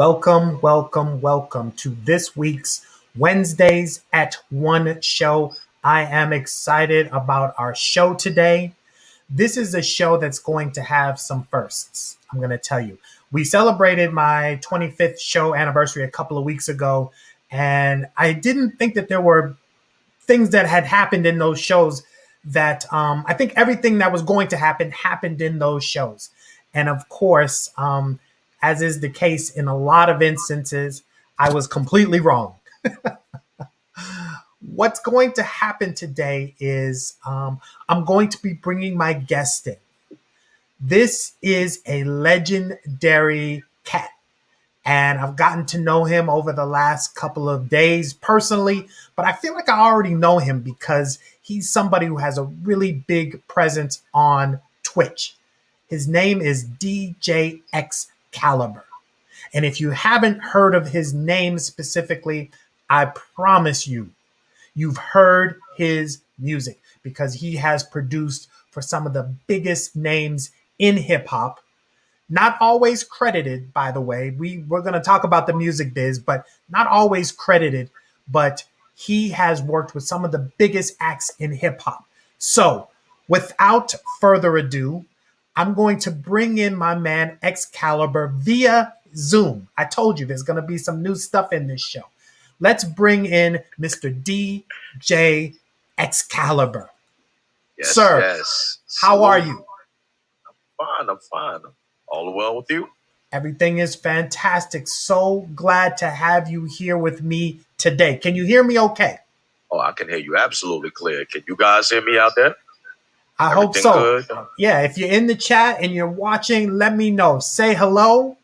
Welcome, welcome, welcome to this week's Wednesdays at One show. I am excited about our show today. This is a show that's going to have some firsts. I'm going to tell you. We celebrated my 25th show anniversary a couple of weeks ago, and I didn't think that there were things that had happened in those shows that I think everything that was going to happen happened in those shows. And of course, as is the case in a lot of instances, I was completely wrong. What's going to happen today is I'm going to be bringing my guest in. This is a legendary cat, and I've gotten to know him over the last couple of days personally, but I feel like I already know him because he's somebody who has a really big presence on Twitch. His name is DJ Xcalibur. And if you haven't heard of his name specifically, I promise you've heard his music because he has produced for some of the biggest names in hip hop. Not always credited, by the way. We're going to talk about the music biz, but not always credited. But he has worked with some of the biggest acts in hip hop. So without further ado, I'm going to bring in my man Xcalibur via Zoom. I told you there's going to be some new stuff in this show. Let's bring in Mr. DJ Xcalibur. Yes, Sir, yes. how are you? I'm fine. All well with you? Everything is fantastic. So glad to have you here with me today. Can you hear me okay? Oh, I can hear you absolutely clear. Can you guys hear me out there? I hope Everything so. good? Yeah, if you're in the chat and you're watching, let me know. Say hello.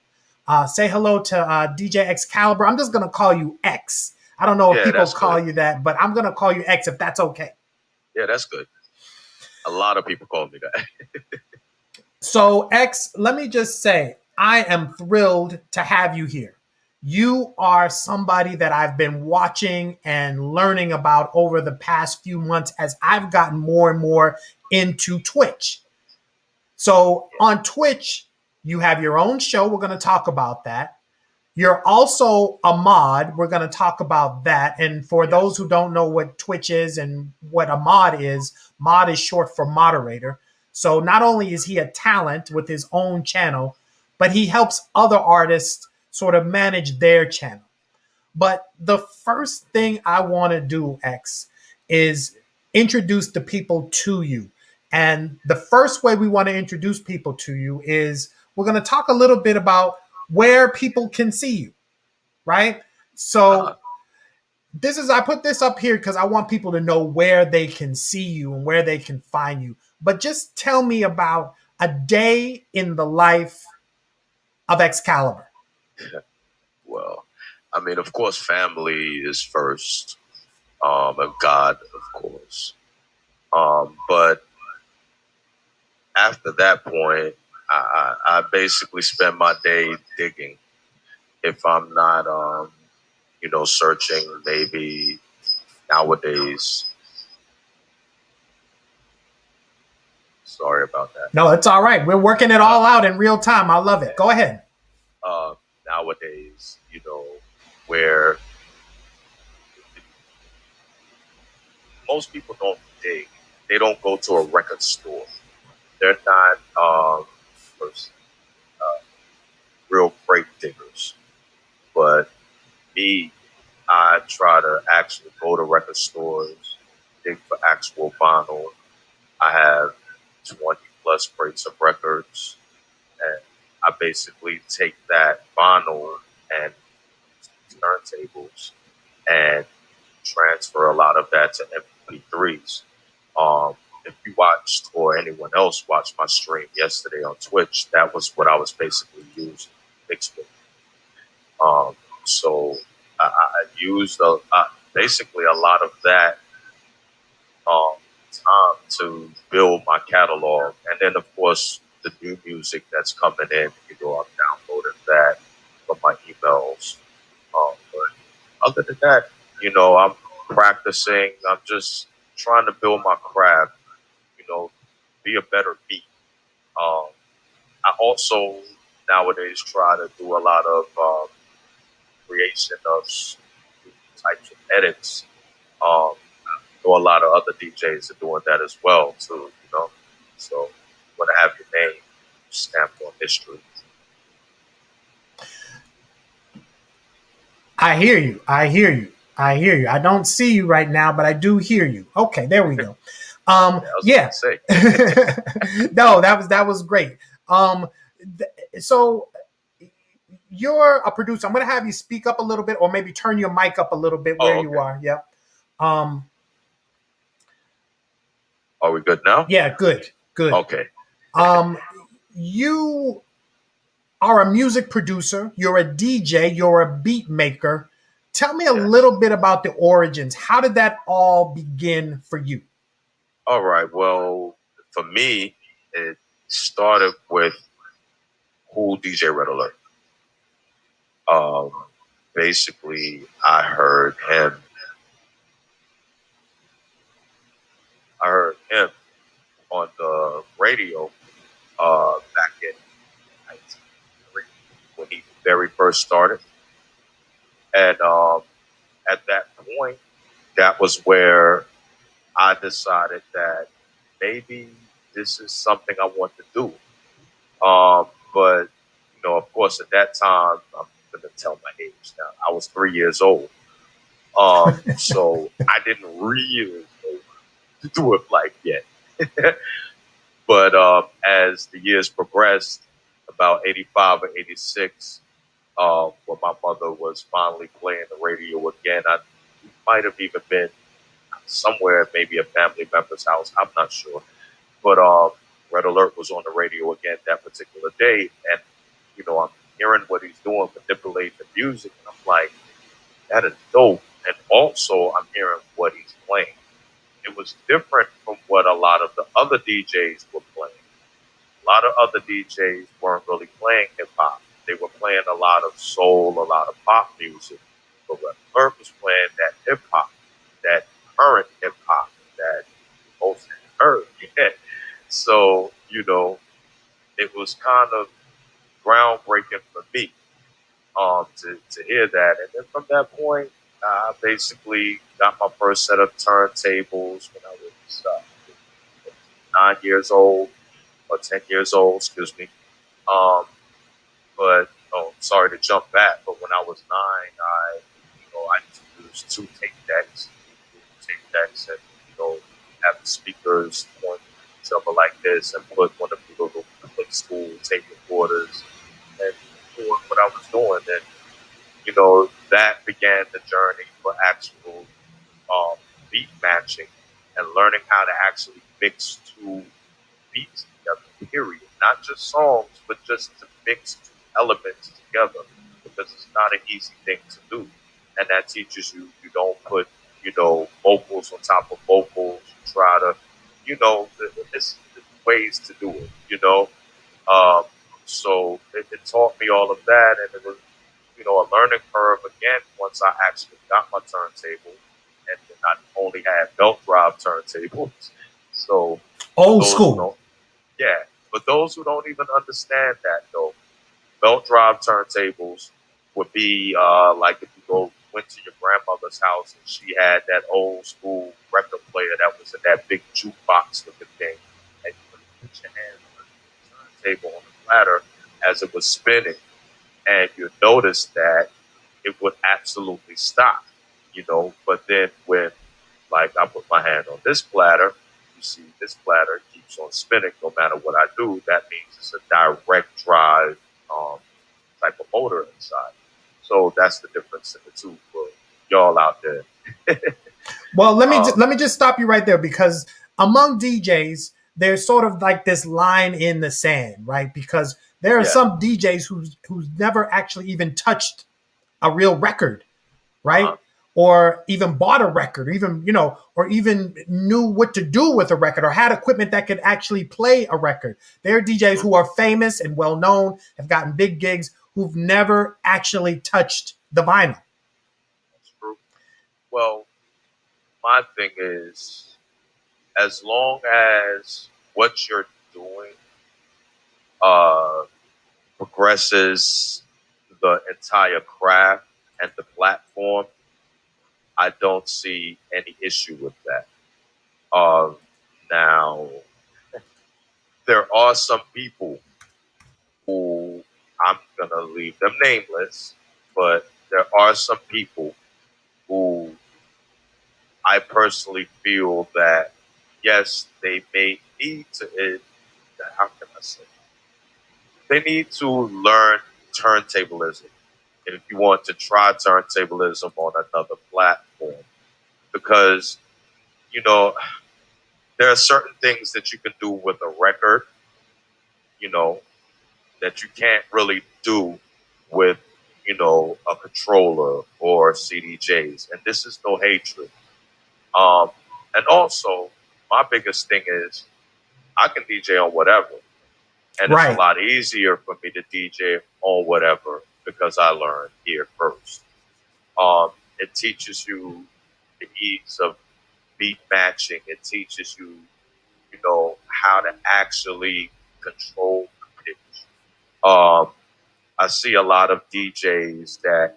Say hello to DJ Xcalibur. I'm just going to call you X. I don't know if Yeah, people that's call good. you that, but I'm going to call you X if that's okay. Yeah, that's good. A lot of people call me that. So, X, let me just say, I am thrilled to have you here. You are somebody that I've been watching and learning about over the past few months as I've gotten more and more into Twitch. So, on Twitch, you have your own show. We're going to talk about that. You're also a mod. We're going to talk about that. And for those who don't know what Twitch is and what a mod is short for moderator. So not only is he a talent with his own channel, but he helps other artists sort of manage their channel. But the first thing I want to do, X, is introduce the people to you. And the first way we want to introduce people to you is we're going to talk a little bit about where people can see you, right? So I put this up here because I want people to know where they can see you and where they can find you. But just tell me about a day in the life of Xcalibur. Well, I mean, of course, family is first, and God, of course. But after that point, I basically spend my day digging. If I'm not, searching, maybe nowadays. Sorry about that. No, it's all right. We're working it all out in real time. I love it. Go ahead. Nowadays, where most people don't dig. They don't go to a record store. They're not first, real crate diggers. But me, I try to actually go to record stores, dig for actual vinyl. I have 20 plus crates of records, and I basically take that vinyl and turntables and transfer a lot of that to MP3s. If you watched or anyone else watched my stream yesterday on Twitch, that was what I was basically using mixed with. So I used basically a lot of that time to build my catalog, and then of course the new music that's coming in. I'm downloading that from my emails. But other than that, I'm practicing. I'm just trying to build my craft. Be a better beat. I also nowadays try to do a lot of creation of types of edits. Um, I know a lot of other DJs are doing that as well too. So you want to have your name stamped on history. I hear you. I hear you. I hear you. I don't see you right now, but I do hear you. Okay, there we go. Yeah, I was Yeah. going to say. No, that was great. So you're a producer. I'm gonna have you speak up a little bit, or maybe turn your mic up a little bit where Oh, you okay. are. Yep. Um, Are we good now? yeah, good, good. Okay. Um, you are a music producer. You're a DJ. You're a beat maker. Tell me a Yes. little bit about the origins. How did that all begin for you? All right. Well, for me, it started with who DJ Red Alert. Um, Basically, I heard him on the radio back in 1993 when he very first started, and at that point, that was where I decided that maybe this is something I want to do. But of course, at that time, I'm going to tell my age now. I was 3 years old, so I didn't really know to do it like yet. But as the years progressed, about 85 or 86, when my mother was finally playing the radio again, I might have even been somewhere, maybe a family member's house. I'm not sure. But Red Alert was on the radio again that particular day. And, I'm hearing what he's doing, manipulating the music. And I'm like, that is dope. And also, I'm hearing what he's playing. It was different from what a lot of the other DJs were playing. A lot of other DJs weren't really playing hip hop. They were playing a lot of soul, a lot of pop music. But Red Alert was playing that hip hop, that current hip hop that most had heard. Yeah. So, it was kind of groundbreaking for me to hear that. And then from that point, I basically got my first set of turntables when I was 9 years old or 10 years old, excuse me. Um, but sorry to jump back, but when I was nine, I used to use two tape decks, and have the speakers on each other like this, and put one of the little school tape recorders, and doing what I was doing, and that began the journey for actual beat matching and learning how to actually mix two beats together, period. Not just songs, but just to mix two elements together, because it's not an easy thing to do. And that teaches you don't put, vocals on top of vocals. You try to, it's ways to do it. Um, so it taught me all of that, and it was, a learning curve again once I actually got my turntable, and then I only had belt drive turntables. So for Old those who school. don't, yeah, for those who don't even understand that though, belt drive turntables would be like if you went to your grandmother's house and she had that old school record player that was in that big jukebox looking thing, and you would put your hand on the turntable on the platter as it was spinning, and you notice that it would absolutely stop, But then when, like, I put my hand on this platter, you see this platter keeps on spinning no matter what I do. That means it's a direct drive type of motor inside. So that's the difference in the two for y'all out there. Well, let me um, let me just stop you right there, because among DJs, there's sort of like this line in the sand, right? Because there are yeah. some DJs who's never actually even touched a real record, Uh-huh. right? Or even bought a record, or even or even knew what to do with a record, or had equipment that could actually play a record. There are DJs True. who are famous and well known, have gotten big gigs, who've never actually touched the vinyl. That's true. Well, my thing is, as long as what you're doing uh, progresses the entire craft, and the platform, I don't see any issue with that. Now, there are some people who I'm going to leave them nameless, but there are some people who I personally feel that, yes, they may need to, how can I say? They need to learn turntablism if you want to try turntablism on another platform. Because, you know, there are certain things that you can do with a record, you know, that you can't really do with, a controller or CDJs. And this is no hatred. Um, and also, my biggest thing is I can DJ on whatever. And it's a Right. lot easier for me to DJ on whatever because I learned here first. It teaches you the ease of beat matching. It teaches you, how to actually control the pitch. I see a lot of DJs that,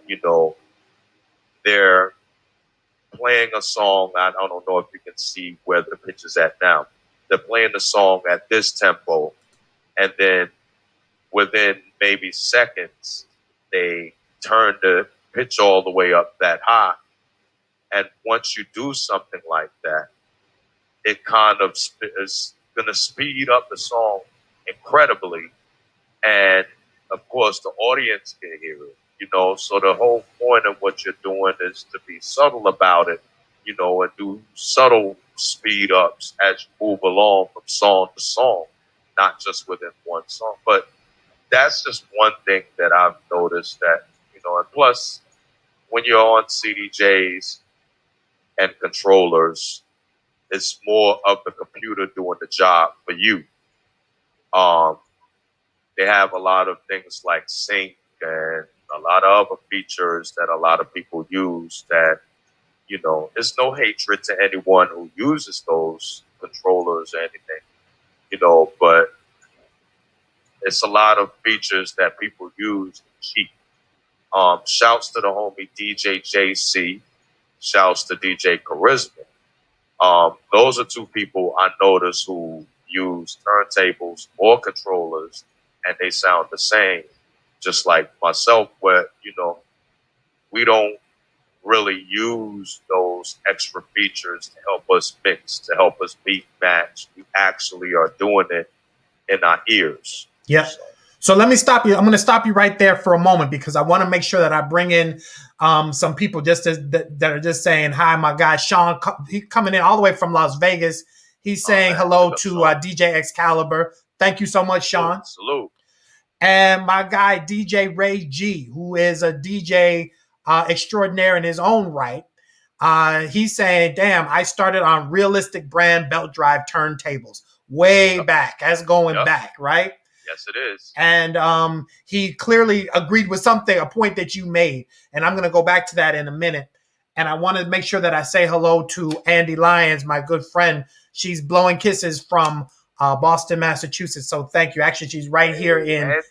they're playing a song. I don't know if you can see where the pitch is at now. They're playing the song at this tempo, and then within maybe seconds, they turn the pitch all the way up that high. And once you do something like that, it kind of is going to speed up the song incredibly. And of course, the audience can hear it, So the whole point of what you're doing is to be subtle about it, and do subtle speed ups as you move along from song to song, not just within one song. But that's just one thing that I've noticed that, and plus, when you're on CDJs and controllers, it's more of the computer doing the job for you. Um, they have a lot of things like sync and a lot of other features that a lot of people use that, there's no hatred to anyone who uses those controllers or anything, but it's a lot of features that people use cheap. Shouts to the homie DJ JC. Shouts to DJ Charisma. Those are two people I notice who use turntables or controllers, and they sound the same. Just like myself, where we don't really use those extra features to help us mix, to help us beat match. We actually are doing it in our ears. Yeah. So let me stop you. I'm going to stop you right there for a moment because I want to make sure that I bring in some people that are just saying hi. My guy Sean, he coming in all the way from Las Vegas. He's saying hello to DJ Xcalibur. Thank you so much, Sean. Salute. And my guy DJ Ray G, who is a DJ extraordinaire in his own right. He's saying, "Damn, I started on realistic brand belt drive turntables way back. That's going back, right?" Yes, it is. And he clearly agreed with a point that you made. And I'm going to go back to that in a minute. And I want to make sure that I say hello to Andy Lyons, my good friend. She's blowing kisses from Boston, Massachusetts. So thank you. Actually, she's right here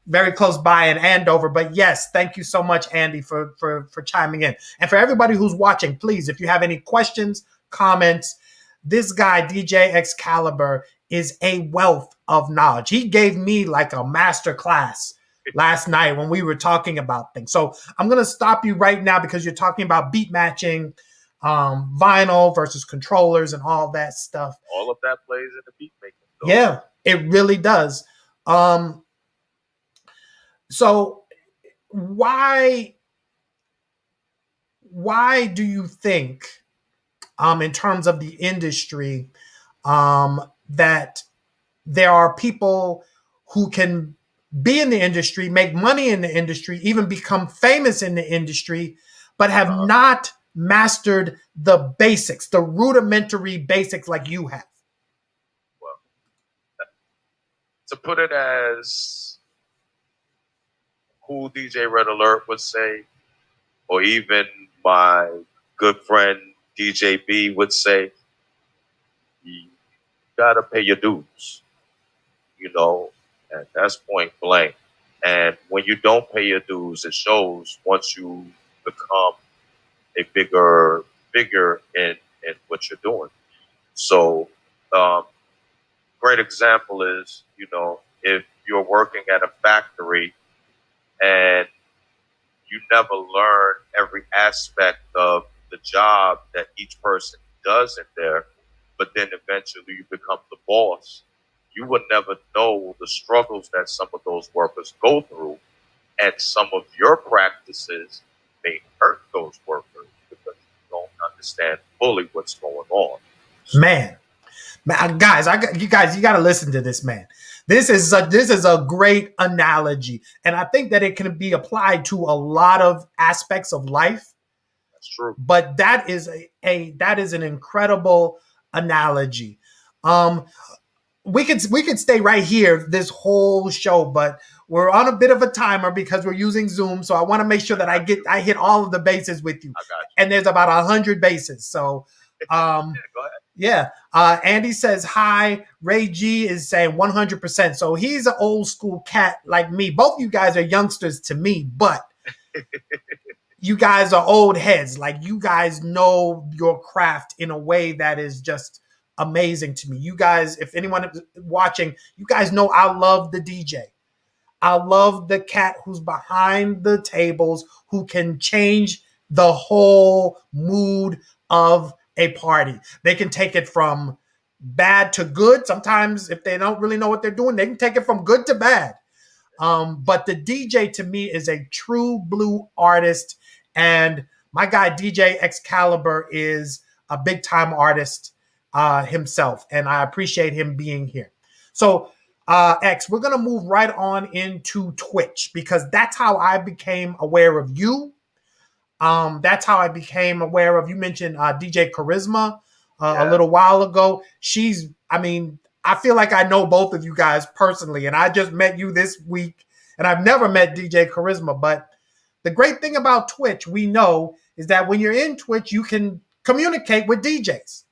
very close by in Andover. But yes, thank you so much, Andy, for chiming in. And for everybody who's watching, please, if you have any questions, comments, this guy, DJ Xcalibur, is a wealth of knowledge. He gave me like a master class last night when we were talking about things. So I'm going to stop you right now because you're talking about beat matching, vinyl versus controllers and all that stuff. All of that plays in the beat making. Though. Yeah, it really does. So why do you think, in terms of the industry, that there are people who can be in the industry, make money in the industry, even become famous in the industry, but have not mastered the basics, the rudimentary basics like you have? Well, to put it as Cool DJ Red Alert would say, or even my good friend DJ B would say, you gotta pay your dues, and that's point blank. And when you don't pay your dues, it shows once you become a bigger figure in what you're doing. So, um, great example is, if you're working at a factory and you never learn every aspect of the job that each person does in there, but then eventually you become the boss, you would never know the struggles that some of those workers go through, and some of your practices may hurt those workers because you don't understand fully what's going on. Man, guys, you got to listen to this man. This is a great analogy, and I think that it can be applied to a lot of aspects of life. That's true. But that is that is an incredible analogy. Um, we could stay right here this whole show, but we're on a bit of a timer because we're using Zoom. So I want to make sure that I hit all of the bases with you. I got you. And there's about 100 bases. So Go ahead. yeah. Andy says hi. Ray G is saying 100%. So he's an old school cat like me. Both you guys are youngsters to me, but you guys are old heads. Like, you guys know your craft in a way that is just amazing to me. You guys, if anyone is watching, you guys know I love the DJ. I love the cat who's behind the tables, who can change the whole mood of a party. They can take it from bad to good. Sometimes, if they don't really know what they're doing, they can take it from good to bad. But the DJ to me is a true blue artist. And my guy, DJ Xcalibur, is a big time artist himself. And I appreciate him being here. So, X, we're going to move right on into Twitch, because that's how I became aware of you. That's how I became aware of, you mentioned DJ Charisma a little while ago. I feel like I know both of you guys personally, and I just met you this week, and I've never met DJ Charisma. But the great thing about Twitch, we know, is that when you're in Twitch, you can communicate with DJs.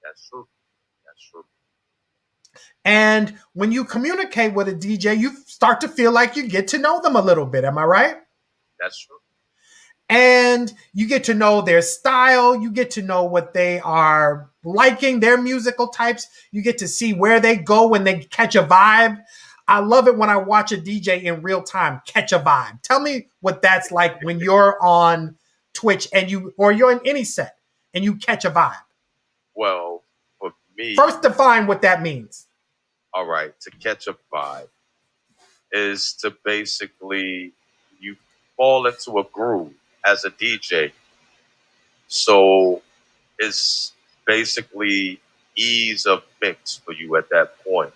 That's true. That's true. And when you communicate with a DJ, you start to feel like you get to know them a little bit. Am I right? That's true. And you get to know their style. You get to know what they are liking, their musical types. You get to see where they go when they catch a vibe. I love it when I watch a DJ in real time catch a vibe. Tell me what that's like when you're on Twitch or you're in any set and you catch a vibe. Well, for me, first define what that means. All right, to catch a vibe is to basically, you fall into a groove as a DJ. So it's basically ease of mix for you at that point.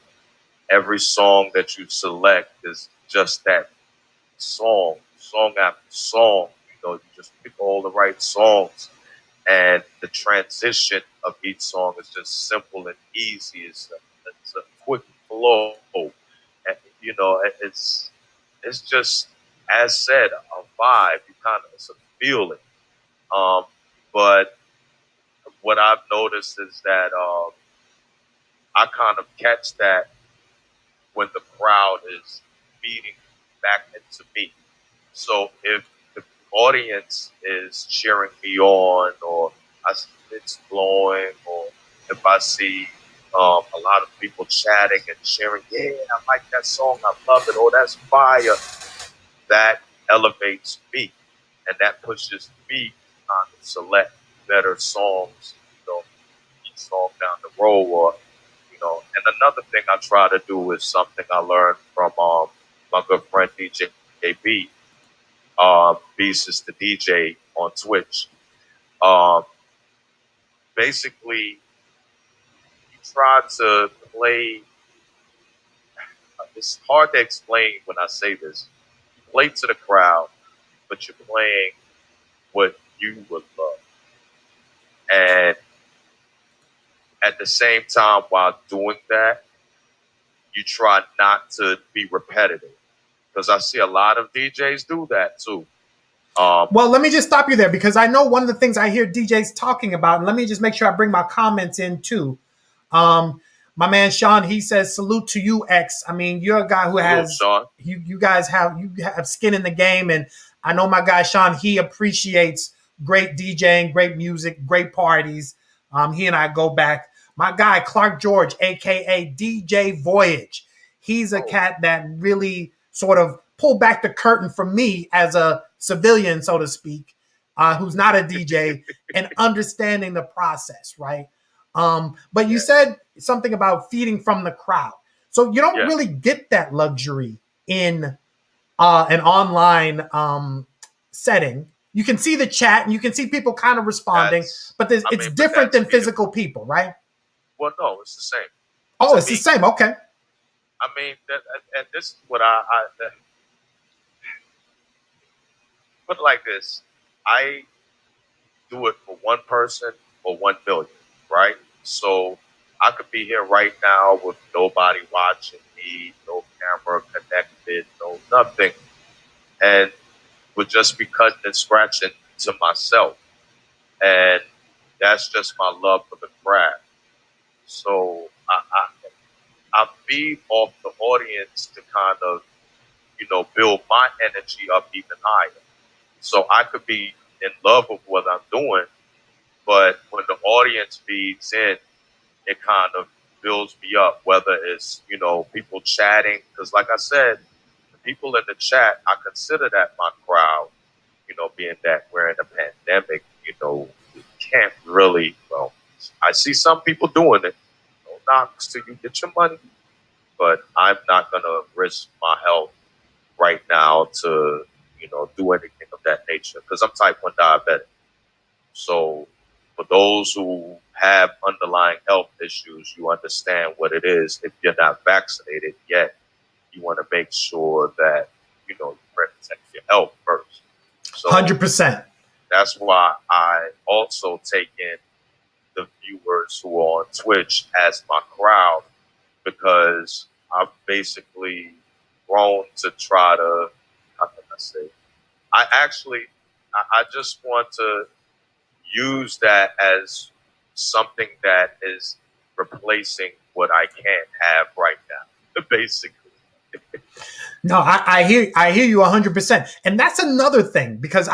Every song that you select is just that song after song. You just pick all the right songs, and the transition of each song is just simple and easy. It's a quick flow, and it's just, as said, a vibe. It's a feeling. But what I've noticed is that I kind of catch that when the crowd is feeding back into me. So if the audience is cheering me on, or I see it's blowing, or if I see a lot of people chatting and cheering, yeah, I like that song, I love it, or that's fire, that elevates me, and that pushes me to select better songs, each song down the road. Or and another thing I try to do is something I learned from my good friend DJ KB. Beast is the DJ on Twitch. Basically, you try to play. It's hard to explain when I say this. You play to the crowd, but you're playing what you would love. And at the same time, while doing that, you try not to be repetitive, because I see a lot of DJs do that too. Well, let me just stop you there, because I know one of the things I hear DJs talking about, and let me just make sure I bring my comments in too. My man Sean, he says, salute to you, X. I mean, you're a guy who has Sean. You guys have skin in the game, and I know my guy Sean, he appreciates great DJing, great music, great parties. He and I go back. My guy Clark George, aka DJ Voyage, he's a cat that really sort of pulled back the curtain for me as a civilian, so to speak, who's not a DJ, and understanding the process, right? But you said something about feeding from the crowd. So you don't really get that luxury in an online setting. You can see the chat and you can see people kind of responding, but it's different than physical people, right? Well, no, it's the same. Oh, it's the same. Okay. I mean, and this is what put it like this. I do it for one person or 1 million, right? So I could be here right now with nobody watching me, no camera connected, no nothing, and would just be cutting and scratching to myself. And that's just my love for the craft. So I feed off the audience to kind of, build my energy up even higher. So I could be in love with what I'm doing, but when the audience feeds in, it kind of builds me up, whether it's, people chatting. Because like I said, the people in the chat, I consider that my crowd, being that we're in a pandemic, we can't really, I see some people doing it. No knocks till you get your money. But I'm not going to risk my health right now to, do anything of that nature because I'm type 1 diabetic. So for those who have underlying health issues, you understand what it is. If you're not vaccinated yet, you want to make sure that, you protect your health first. So 100%. That's why I also take in the viewers who are on Twitch as my crowd, because I've basically grown to try to, how can I say, I just want to use that as something that is replacing what I can't have right now, basically. No, I hear you 100%, and that's another thing because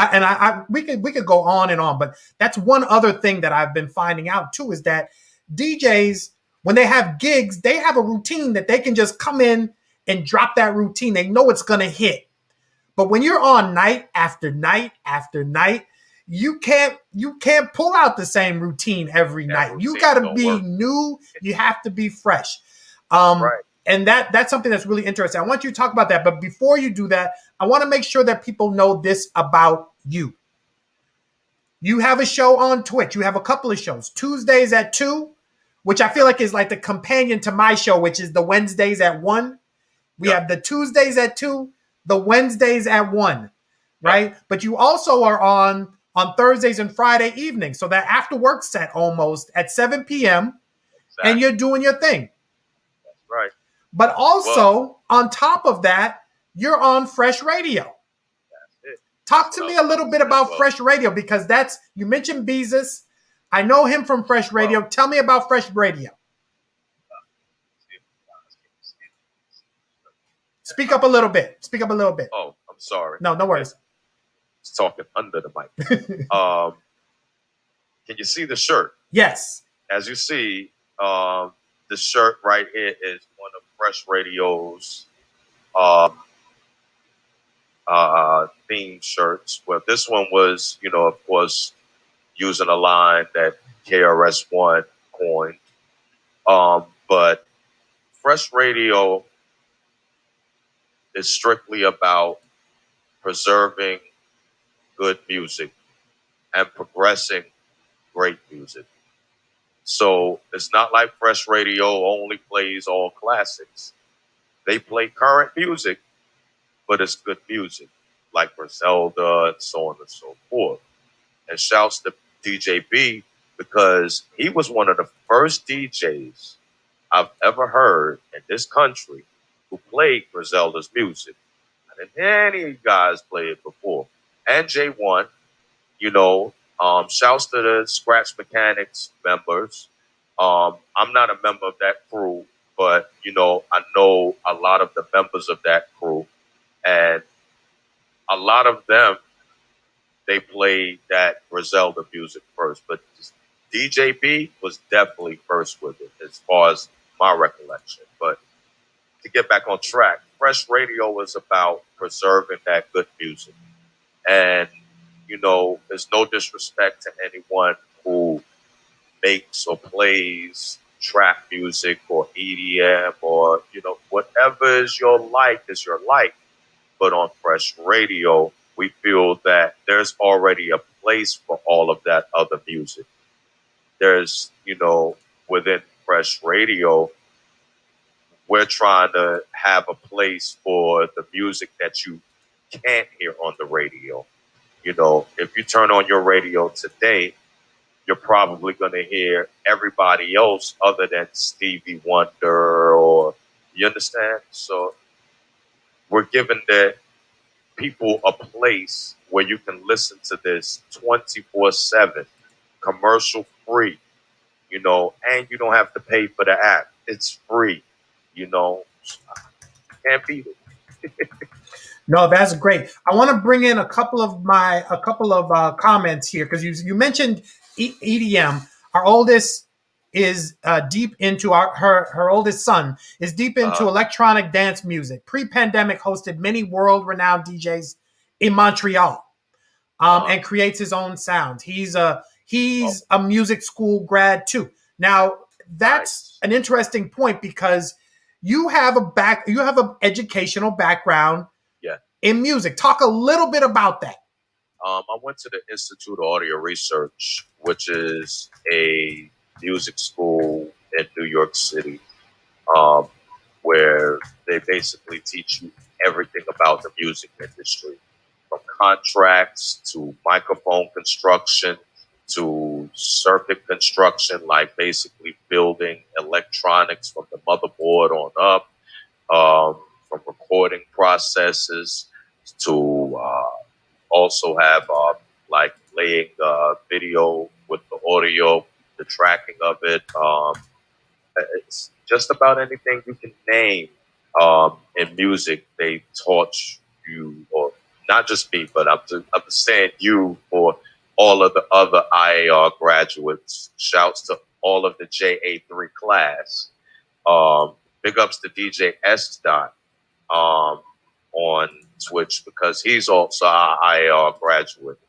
we could go on and on, but that's one other thing that I've been finding out too is that DJs, when they have gigs, they have a routine that they can just come in and drop that routine. They know it's gonna hit. But when you're on night after night after night, you can't pull out the same routine every night. You got to be new. You have to be fresh. Right. And that's something that's really interesting. I want you to talk about that. But before you do that, I want to make sure that people know this about you. You have a show on Twitch. You have a couple of shows. Tuesdays at 2, which I feel like is like the companion to my show, which is the Wednesdays at 1. We have the Tuesdays at 2, the Wednesdays at 1, right? But you also are on Thursdays and Friday evenings. So that after work set almost at 7 p.m. And you're doing your thing. That's right. But also, on top of that, you're on Fresh Radio. That's it. Talk to me a little bit about Fresh Radio, because you mentioned Beezus. I know him from Fresh Radio. Tell me about Fresh Radio. Speak up a little bit. Speak up a little bit. Oh, I'm sorry. No worries. It's talking under the mic. Can you see the shirt? Yes. As you see, the shirt right here is one of Fresh Radio's theme shirts. Well, this one was, of course, using a line that KRS-One coined. But Fresh Radio is strictly about preserving good music and progressing great music. So it's not like Fresh Radio only plays all classics. They play current music, but it's good music, like Griselda and so on and so forth. And shouts to DJ B, because he was one of the first DJs I've ever heard in this country who played Griselda's music. I didn't hear any guys play it before. And J1, shouts to the Scratch Mechanics members. I'm not a member of that crew, but, I know a lot of the members of that crew. And a lot of them, they played that Griselda music first, but DJ B was definitely first with it as far as my recollection. But to get back on track, Fresh Radio was about preserving that good music. And, there's no disrespect to anyone who makes or plays trap music or EDM or, whatever is your like. But on Fresh Radio, we feel that there's already a place for all of that other music. There's, within Fresh Radio, we're trying to have a place for the music that you can't hear on the radio. If you turn on your radio today, you're probably going to hear everybody else other than Stevie Wonder, or you understand? So we're giving the people a place where you can listen to this 24/7, commercial free, and you don't have to pay for the app. It's free, can't beat it. No, that's great. I want to bring in a couple of comments here, because you mentioned EDM. Our oldest is deep into her oldest son is deep into electronic dance music. Pre-pandemic, hosted many world-renowned DJs in Montreal, and creates his own sound. He's a music school grad too. Now that's an interesting point, because you have an educational background in music. Talk a little bit about that. I went to the Institute of Audio Research, which is a music school in New York City, where they basically teach you everything about the music industry, from contracts to microphone construction to circuit construction, like basically building electronics from the motherboard on up, from recording processes to also have like laying video with the audio, the tracking of it. It's just about anything you can name in music. They taught you, or not just me, but I'm saying you for all of the other IAR graduates. Shouts to all of the JA3 class. Big ups to DJ S. On Twitch, because he's also an IAR graduate.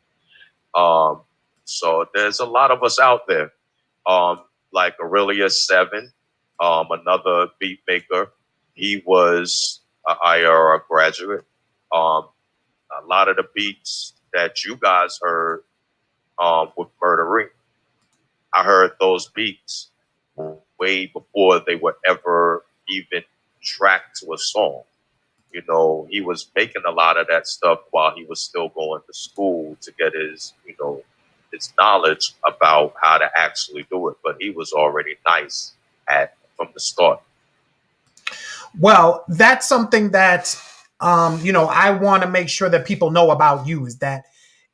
So there's a lot of us out there. Like Aurelius 7, another beat maker. He was an IAR graduate. A lot of the beats that you guys heard with Murdering, I heard those beats way before they were ever even tracked to a song. He was making a lot of that stuff while he was still going to school to get his, his knowledge about how to actually do it. But he was already nice from the start. Well, that's something that, I want to make sure that people know about you, is that,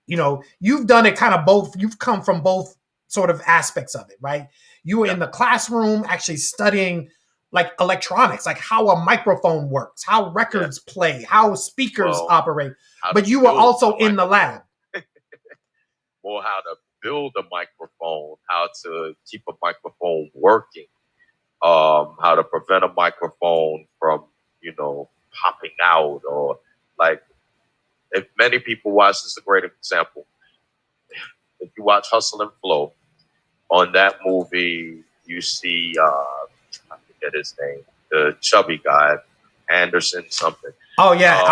you've done it kind of both. You've come from both sort of aspects of it, right? You were in the classroom actually studying like electronics, like how a microphone works, how records play, how speakers operate. But you were also in the lab. More how to build a microphone, how to keep a microphone working, how to prevent a microphone from, popping out, or like, if many people watch, this is a great example. If you watch Hustle and Flow, on that movie, you see, I forget his name, the chubby guy, Anderson something. Oh yeah,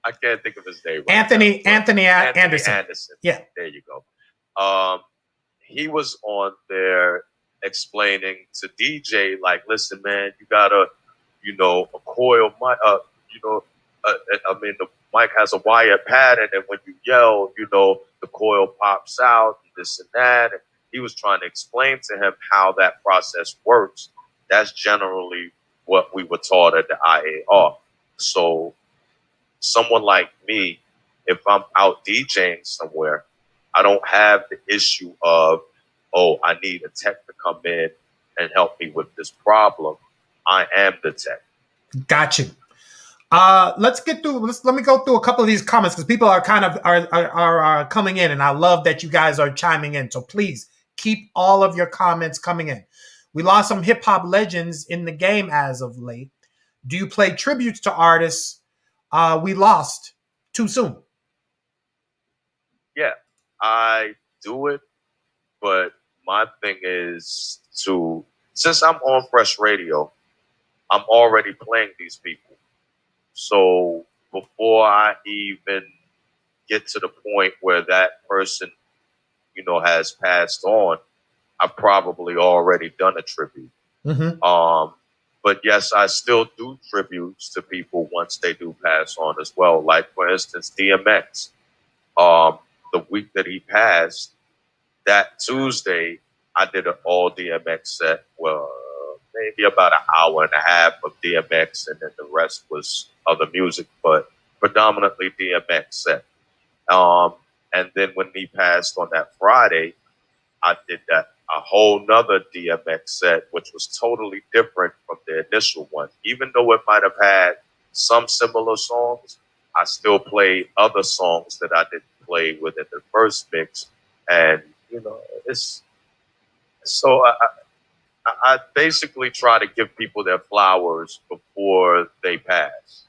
I can't think of his name. Right Anthony Anderson. Anderson. Yeah, there you go. He was on there explaining to DJ, like, listen, man, you gotta, a coil mic. The mic has a wire pattern, and when you yell, the coil pops out, and this and that. And he was trying to explain to him how that process works. That's generally what we were taught at the IAR. So someone like me, if I'm out DJing somewhere, I don't have the issue of, I need a tech to come in and help me with this problem. I am the tech. Got you. Let's get through. Let me go through a couple of these comments because people are kind of are coming in, and I love that you guys are chiming in. So please keep all of your comments coming in. We lost some hip hop legends in the game as of late. Do you play tributes to artists we lost too soon? Yeah, I do it, but my thing is to, since I'm on Fresh Radio, I'm already playing these people. So before I even get to the point where that person, has passed on, I've probably already done a tribute. Mm-hmm. But yes, I still do tributes to people once they do pass on as well. Like for instance, DMX. The week that he passed, that Tuesday, I did an all DMX set. Well, maybe about an hour and a half of DMX, and then the rest was other music, but predominantly DMX set. And then when he passed on that Friday, I did that a whole nother DMX set, which was totally different from the initial one. Even though it might have had some similar songs, I still played other songs that I didn't play within the first mix. And, it's so I basically try to give people their flowers before they pass.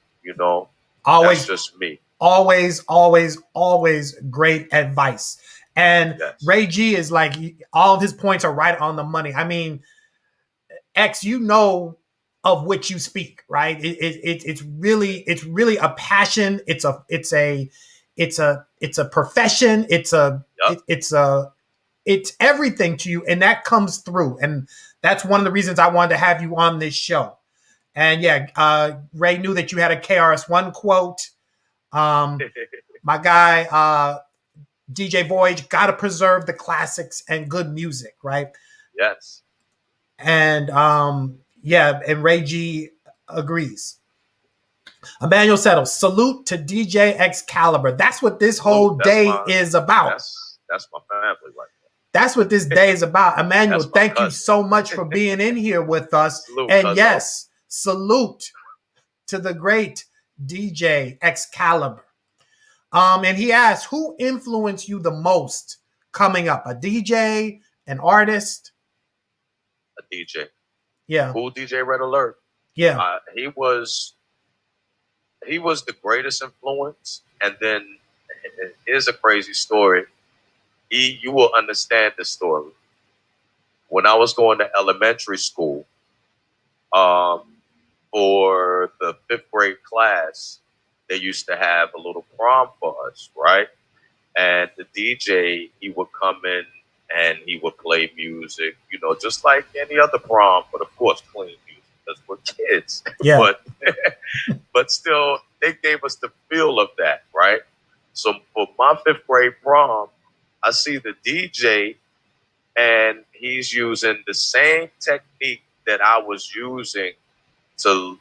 Always, That's just me. always, always great advice. And Yes. Ray G is like, all of his points are right on the money. I mean, X, of which you speak, right? It's really a passion. It's a profession. Yep. It's everything to you, and that comes through. And that's one of the reasons I wanted to have you on this show. And yeah, Ray knew that you had a KRS-One quote. My guy, DJ Voyage, got to preserve the classics and good music, right? Yes. And and Ray G agrees. Emmanuel Settles, salute to DJ Xcalibur. That's what this whole day is about. That's my family right there. That's what this day is about. Emmanuel, thank you so much for being in here with us. Salute, and cousin. Yes, salute to the great DJ Xcalibur. And he asked, who influenced you the most coming up? A DJ, an artist? A DJ. Yeah. Cool DJ Red Alert. Yeah. He was the greatest influence. And then here's a crazy story. You will understand the story. When I was going to elementary school, for the 5th grade class, they used to have a little prom for us, right? And the DJ, he would come in and he would play music, just like any other prom, but of course clean music because we're kids. Yeah. But still, they gave us the feel of that, right? So for my 5th grade prom, I see the DJ and he's using the same technique that I was using to,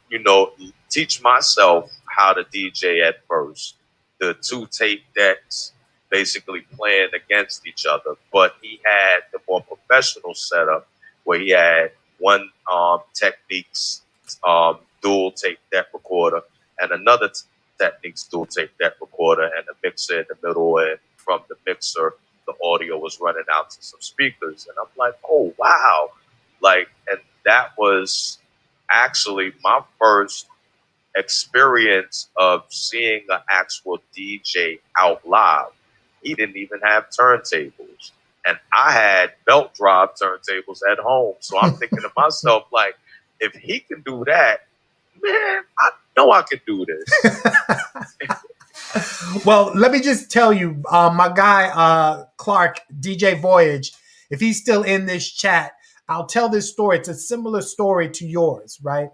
teach myself how to DJ at first. The 2 tape decks basically playing against each other. But he had the more professional setup where he had one Techniques dual tape deck recorder and another Techniques dual tape deck recorder and a mixer in the middle. And from the mixer, the audio was running out to some speakers. And I'm like, oh, wow. And that was actually my first experience of seeing an actual DJ out live. He didn't even have turntables. And I had belt drive turntables at home. So I'm thinking to myself, if he can do that, man, I know I could do this. Well, let me just tell you, my guy, Clark, DJ Voyage, if he's still in this chat, I'll tell this story. It's a similar story to yours, right?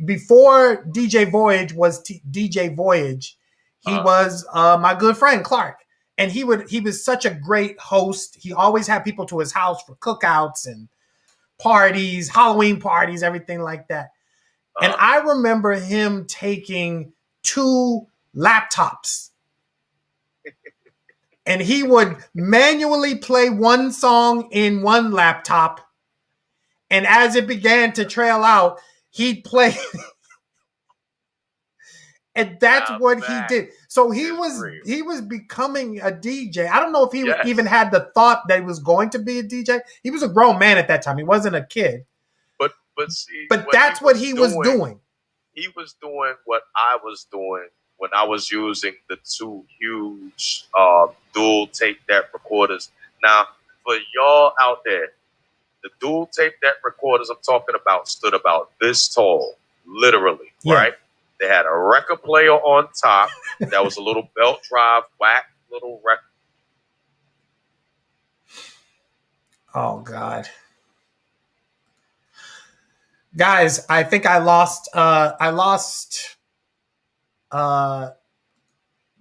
Before DJ Voyage was DJ Voyage, he was my good friend Clark, and he was such a great host. He always had people to his house for cookouts and parties, Halloween parties, everything like that. And I remember him taking 2 laptops, and he would manually play one song in one laptop, and as it began to trail out, he'd play And that's Now what he that did. So is real. he was becoming a DJ. I don't know if he Yes. even had the thought that he was going to be a DJ. He was a grown man at that time. He wasn't a kid. But see, But that's what he was doing. He was doing what I was doing when I was using the two huge dual tape deck recorders. Now, for y'all out there, the dual tape deck recorders I'm talking about stood about this tall, literally, right? They had a record player on top that was a little belt drive, whack little record. Oh God. Guys, I think I lost DJ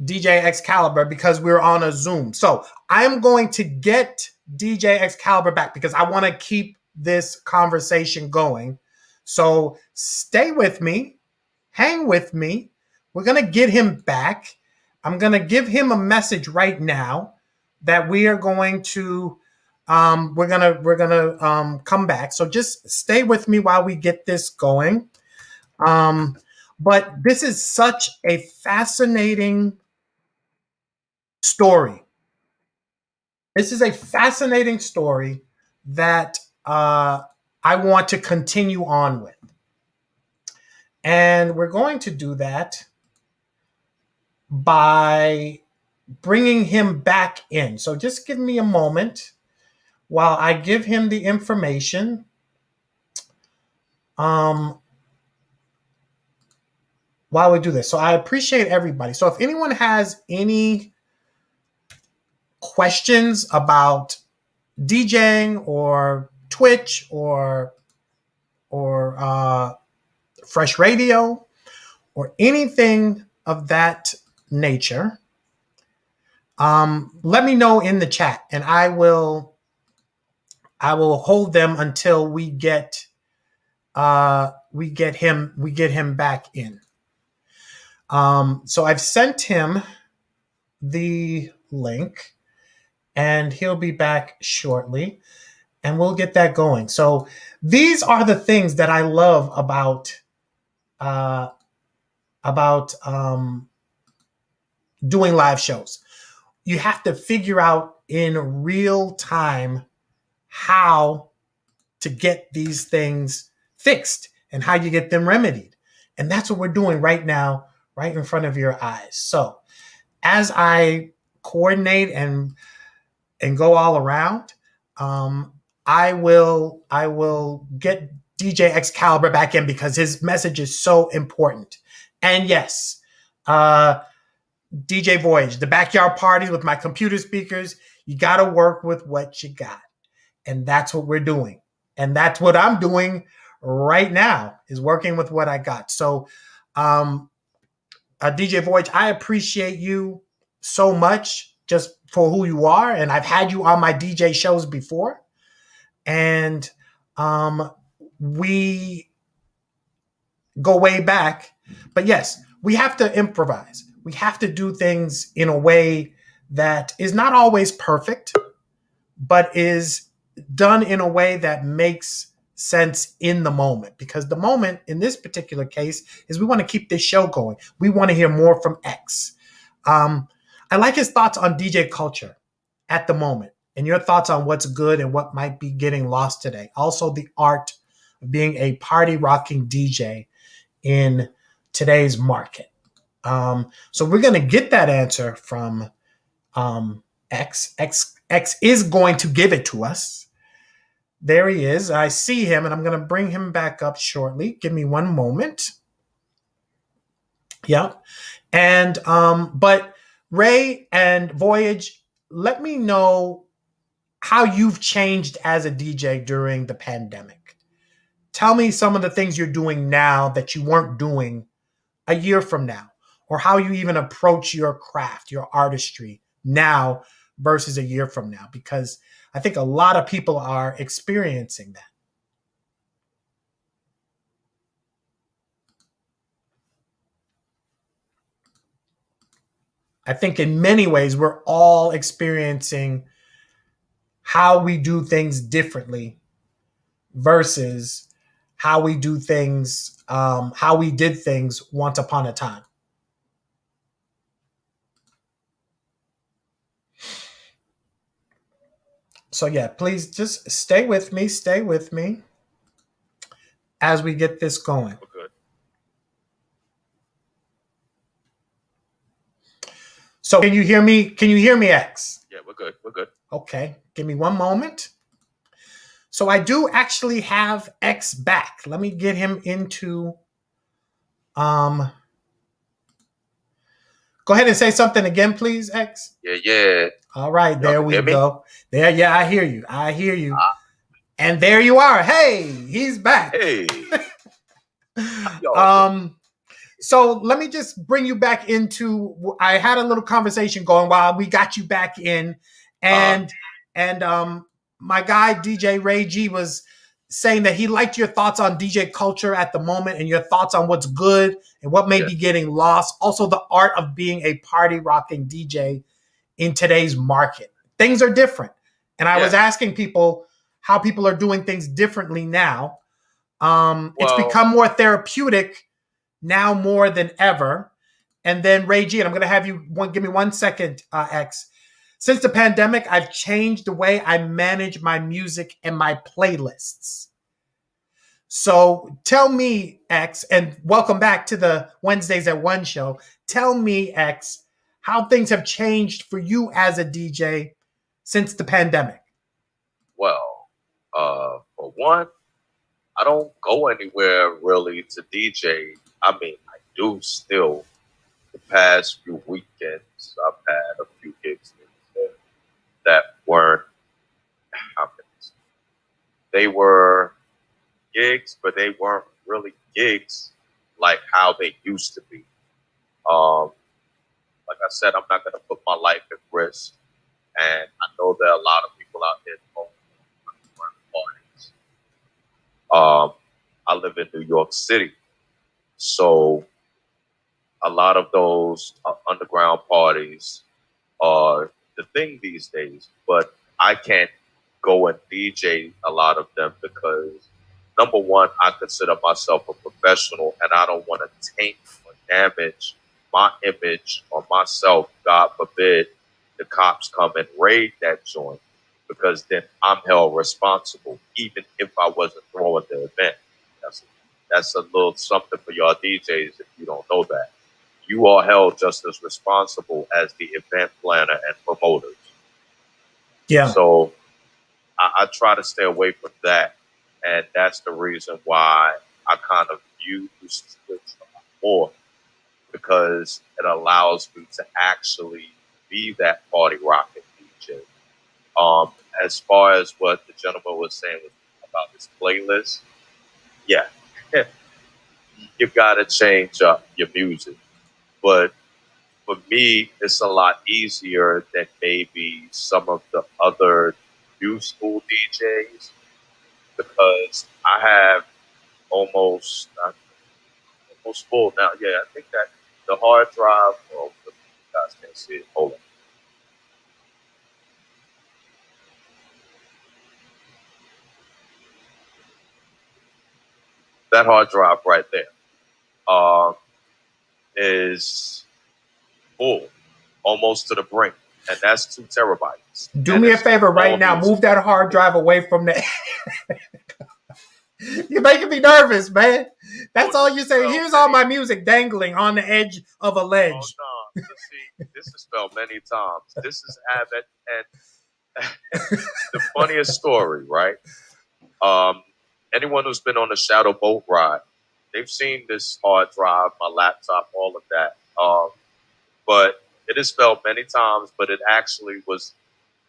Xcalibur because we were on a Zoom. So I'm going to get DJ Xcalibur back because I want to keep this conversation going. So stay with me, hang with me. We're going to get him back. I'm going to give him a message right now that we are going to we're gonna come back. So just stay with me while we get this going. But this is such a fascinating story. This is a fascinating story that I want to continue on with. And we're going to do that by bringing him back in. So just give me a moment while I give him the information. While we do this. So I appreciate everybody. So if anyone has any questions about DJing or Twitch or Fresh Radio or anything of that nature, let me know in the chat, and I will hold them until we get him back in. So I've sent him the link, and he'll be back shortly, and we'll get that going. So these are the things that I love about doing live shows. You have to figure out in real time how to get these things fixed and how you get them remedied. And that's what we're doing right now, right in front of your eyes. So as I coordinate and go all around, I will get DJ Xcalibur back in because his message is so important. And yes, DJ Voyage, the backyard parties with my computer speakers, you got to work with what you got. And that's what we're doing. And that's what I'm doing right now, is working with what I got. So DJ Voyage, I appreciate you so much just for who you are. And I've had you on my DJ shows before. And we go way back. But yes, we have to improvise. We have to do things in a way that is not always perfect, but is done in a way that makes sense in the moment. Because the moment in this particular case is we want to keep this show going. We want to hear more from X. I like his thoughts on DJ culture at the moment, and your thoughts on what's good and what might be getting lost today. Also, the art of being a party rocking DJ in today's market. So we're going to get that answer from X. X is going to give it to us. There he is. I see him, and I'm going to bring him back up shortly. Give me one moment. Yeah. And but Ray and Voyage, let me know how you've changed as a DJ during the pandemic. Tell me some of the things you're doing now that you weren't doing a year from now, or how you even approach your craft, your artistry now versus a year from now, because I think a lot of people are experiencing that. I think in many ways, we're all experiencing how we do things differently versus how we do things, how we did things once upon a time. So yeah, please just stay with me. Stay with me as we get this going. We're good. So can you hear me? Can you hear me, X? Yeah, we're good. We're good. Okay, give me one moment. So I do actually have X back. Let me get him into um go ahead and say something again, please, X. Yeah, yeah. All right, Y'all there can we hear me? go. There, yeah, I hear you. I hear you. Ah, And there you are. Hey, he's back. hey, y'all doing? um So let me just bring you back into. I had a little conversation going while we got you back in, Uh, and my guy DJ Ray G was saying that he liked your thoughts on DJ culture at the moment and your thoughts on what's good and what may yeah, be getting lost. Also, the art of being a party rocking DJ in today's market. Things are different, and I was yeah. asking people how people are doing things differently now. It's Well, become more therapeutic now more than ever. And then Ray G, and I'm going to have you give me 1 second, X. Since the pandemic, I've changed the way I manage my music and my playlists. So tell me, X, and welcome back to the Wednesdays at One show. Tell me, X, how things have changed for you as a DJ since the pandemic. well. For one, I don't go anywhere really to DJ. I mean, I do still. The past few weekends, I've had a few gigs that weren't. How can I say? They were gigs, but they weren't really gigs like how they used to be. Um, like I said, I'm not going to put my life at risk, and I know there are a lot of people out there throwing parties. I live in New York City, so a lot of those underground parties are the thing these days. But I can't go and DJ a lot of them because number one, I consider myself a professional, and I don't want to taint or damage my image or myself. God forbid the cops come and raid that joint, because then I'm held responsible, even if I wasn't throwing the event. That's that's a little something for y'all DJs if you don't know that. You are held just as responsible as the event planner and promoters. Yeah. So I try to stay away from that, and that's the reason why I kind of use Twitch a lot more, because it allows me to actually be that party rocking DJ. Um, as far as what the gentleman was saying about his playlist, yeah, you gotta change up your music. But for me, it's a lot easier than maybe some of the other new school DJs, because I have almost almost full now. Yeah, I think that the hard drive. Oh, you guys can't see it. Hold on. That hard drive right there um, is full, almost to the brink, and that's 2 terabytes, Do and me a it's favor all right now. music. Move that hard drive away from the. You're making me nervous, man. That's all you say. Here's all my music dangling on the edge of a Oh ledge. no! See, this is spelled many times. This is Abbott, and the funniest story, right? Um, anyone who's been on a shadow boat ride, they've seen this hard drive, my laptop, all of that. But it is spelled many times, but it actually was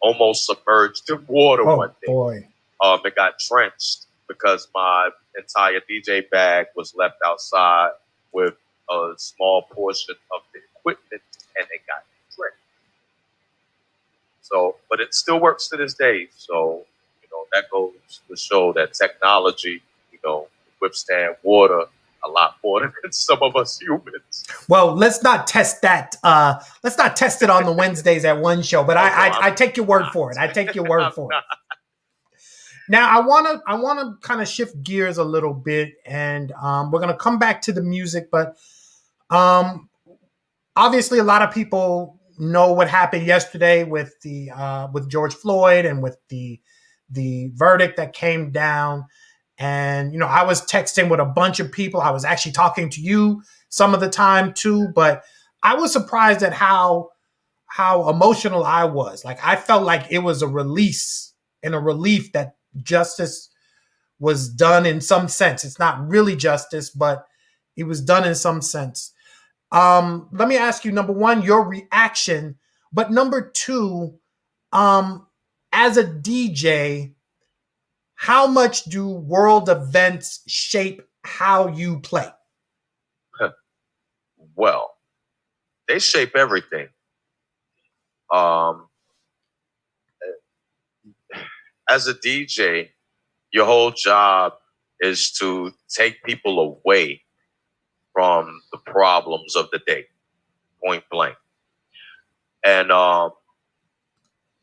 almost submerged in water one Oh day. boy. It got drenched because my entire DJ bag was left outside with a small portion of the equipment, and it got drenched. So, but it still works to this day. So, that goes to show that technology, withstand water a lot more than some of us humans. Well, let's not test that. Let's not test it on the Wednesdays at One show. But I take your word for it. I take your word for it. Now I wanna kind of shift gears a little bit, and we're gonna come back to the music. But obviously, a lot of people know what happened yesterday with the with George Floyd and with the verdict that came down. And I was texting with a bunch of people. I was actually talking to you some of the time too, but I was surprised at how emotional I was. Like, I felt like it was a release and a relief that justice was done in some sense. It's not really justice, but it was done in some sense. Let me ask you, number one, your reaction, but number two, um, as a DJ, how much do world events shape how you play? Well, they shape everything. As a DJ, your whole job is to take people away from the problems of the day, point blank. And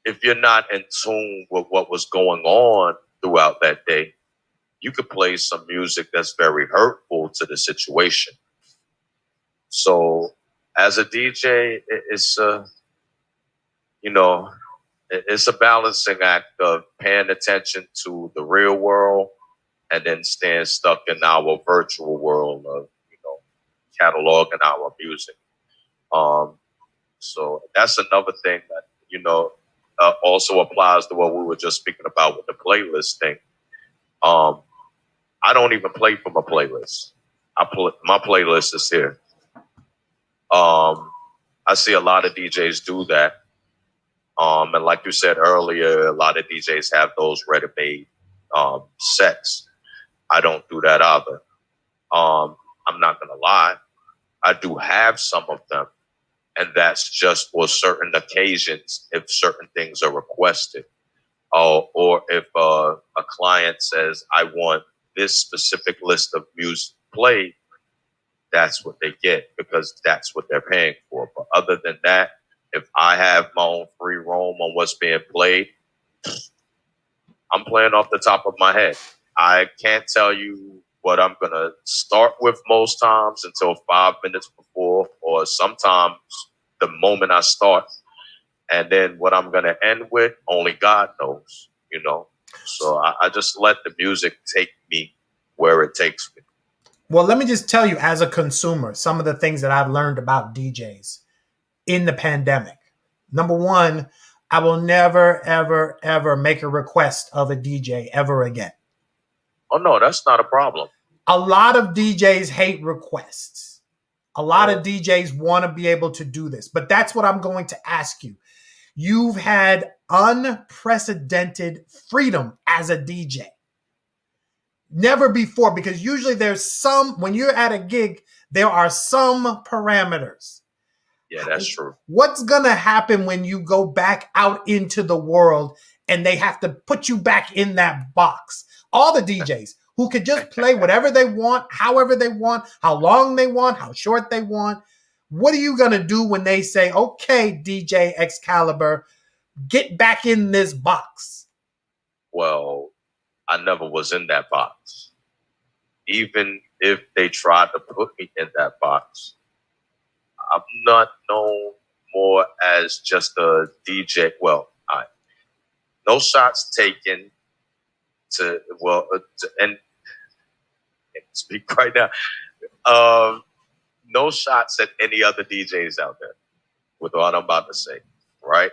if you're not in tune with what was going on throughout that day, you could play some music that's very hurtful to the situation. So as a DJ, it's it's a balancing act of paying attention to the real world and then staying stuck in our virtual world of, cataloging our music. So that's another thing that, also applies to what we were just speaking about with the playlist thing. I don't even play from a playlist. My playlist is here. I see a lot of DJs do that. And like you said earlier, a lot of DJs have those ready-made sets. I don't do that either. I'm not going to lie. I do have some of them. And that's just for certain occasions if certain things are requested. Or if a client says, I want this specific list of music played, that's what they get because that's what they're paying for. But other than that, if I have my own free roam on what's being played, I'm playing off the top of my head. I can't tell you what I'm going to start with most times until 5 minutes before, or sometimes the moment I start. And then what I'm going to end with, only God knows, So I just let the music take me where it takes me. Well, let me just tell you, as a consumer, some of the things that I've learned about DJs in the pandemic. Number one, I will never, ever, ever make a request of a DJ ever again. Oh, no, that's not a problem. A lot of DJs hate requests. A lot of DJs want to be able to do this, but that's what I'm going to ask you. You've had unprecedented freedom as a DJ. Never before, because usually when you're at a gig, there are some parameters. Yeah, that's true. What's going to happen when you go back out into the world and they have to put you back in that box? All the DJs who could just play whatever they want, however they want, how long they want, how short they want. What are you going to do when they say, okay, DJ Xcalibur, get back in this box? Well, I never was in that box. Even if they tried to put me in that box, I'm not known more as just a DJ. Well, no shots taken and speak right now. No shots at any other DJs out there with what I'm about to say, right?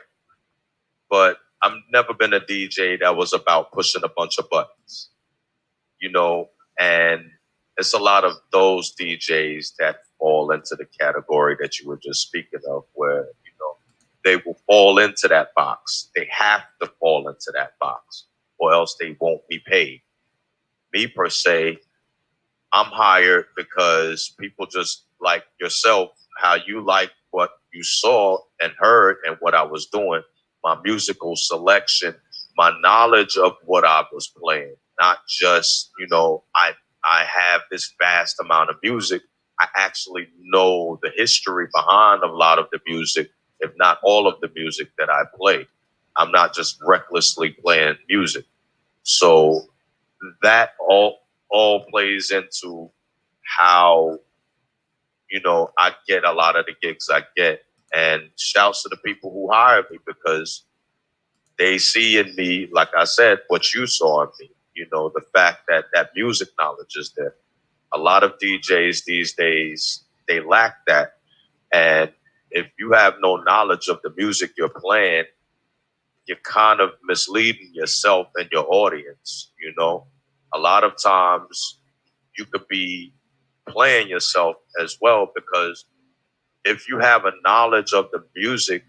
But I've never been a DJ that was about pushing a bunch of buttons, and it's a lot of those DJs that fall into the category that you were just speaking of, where, they will fall into that box. They have to fall into that box or else they won't be paid. Me, per se, I'm hired because people just like yourself, how you like what you saw and heard and what I was doing, my musical selection, my knowledge of what I was playing, not just, I have this vast amount of music. I actually know the history behind a lot of the music, if not all of the music that I play. I'm not just recklessly playing music. So that all plays into how, I get a lot of the gigs I get. And shouts to the people who hired me because they see in me, like I said, what you saw in me. You know, the fact that that music knowledge is there. A lot of DJs these days, they lack that. And if you have no knowledge of the music you're playing, you're kind of misleading yourself and your audience. You know, a lot of times you could be playing yourself as well, because if you have a knowledge of the music,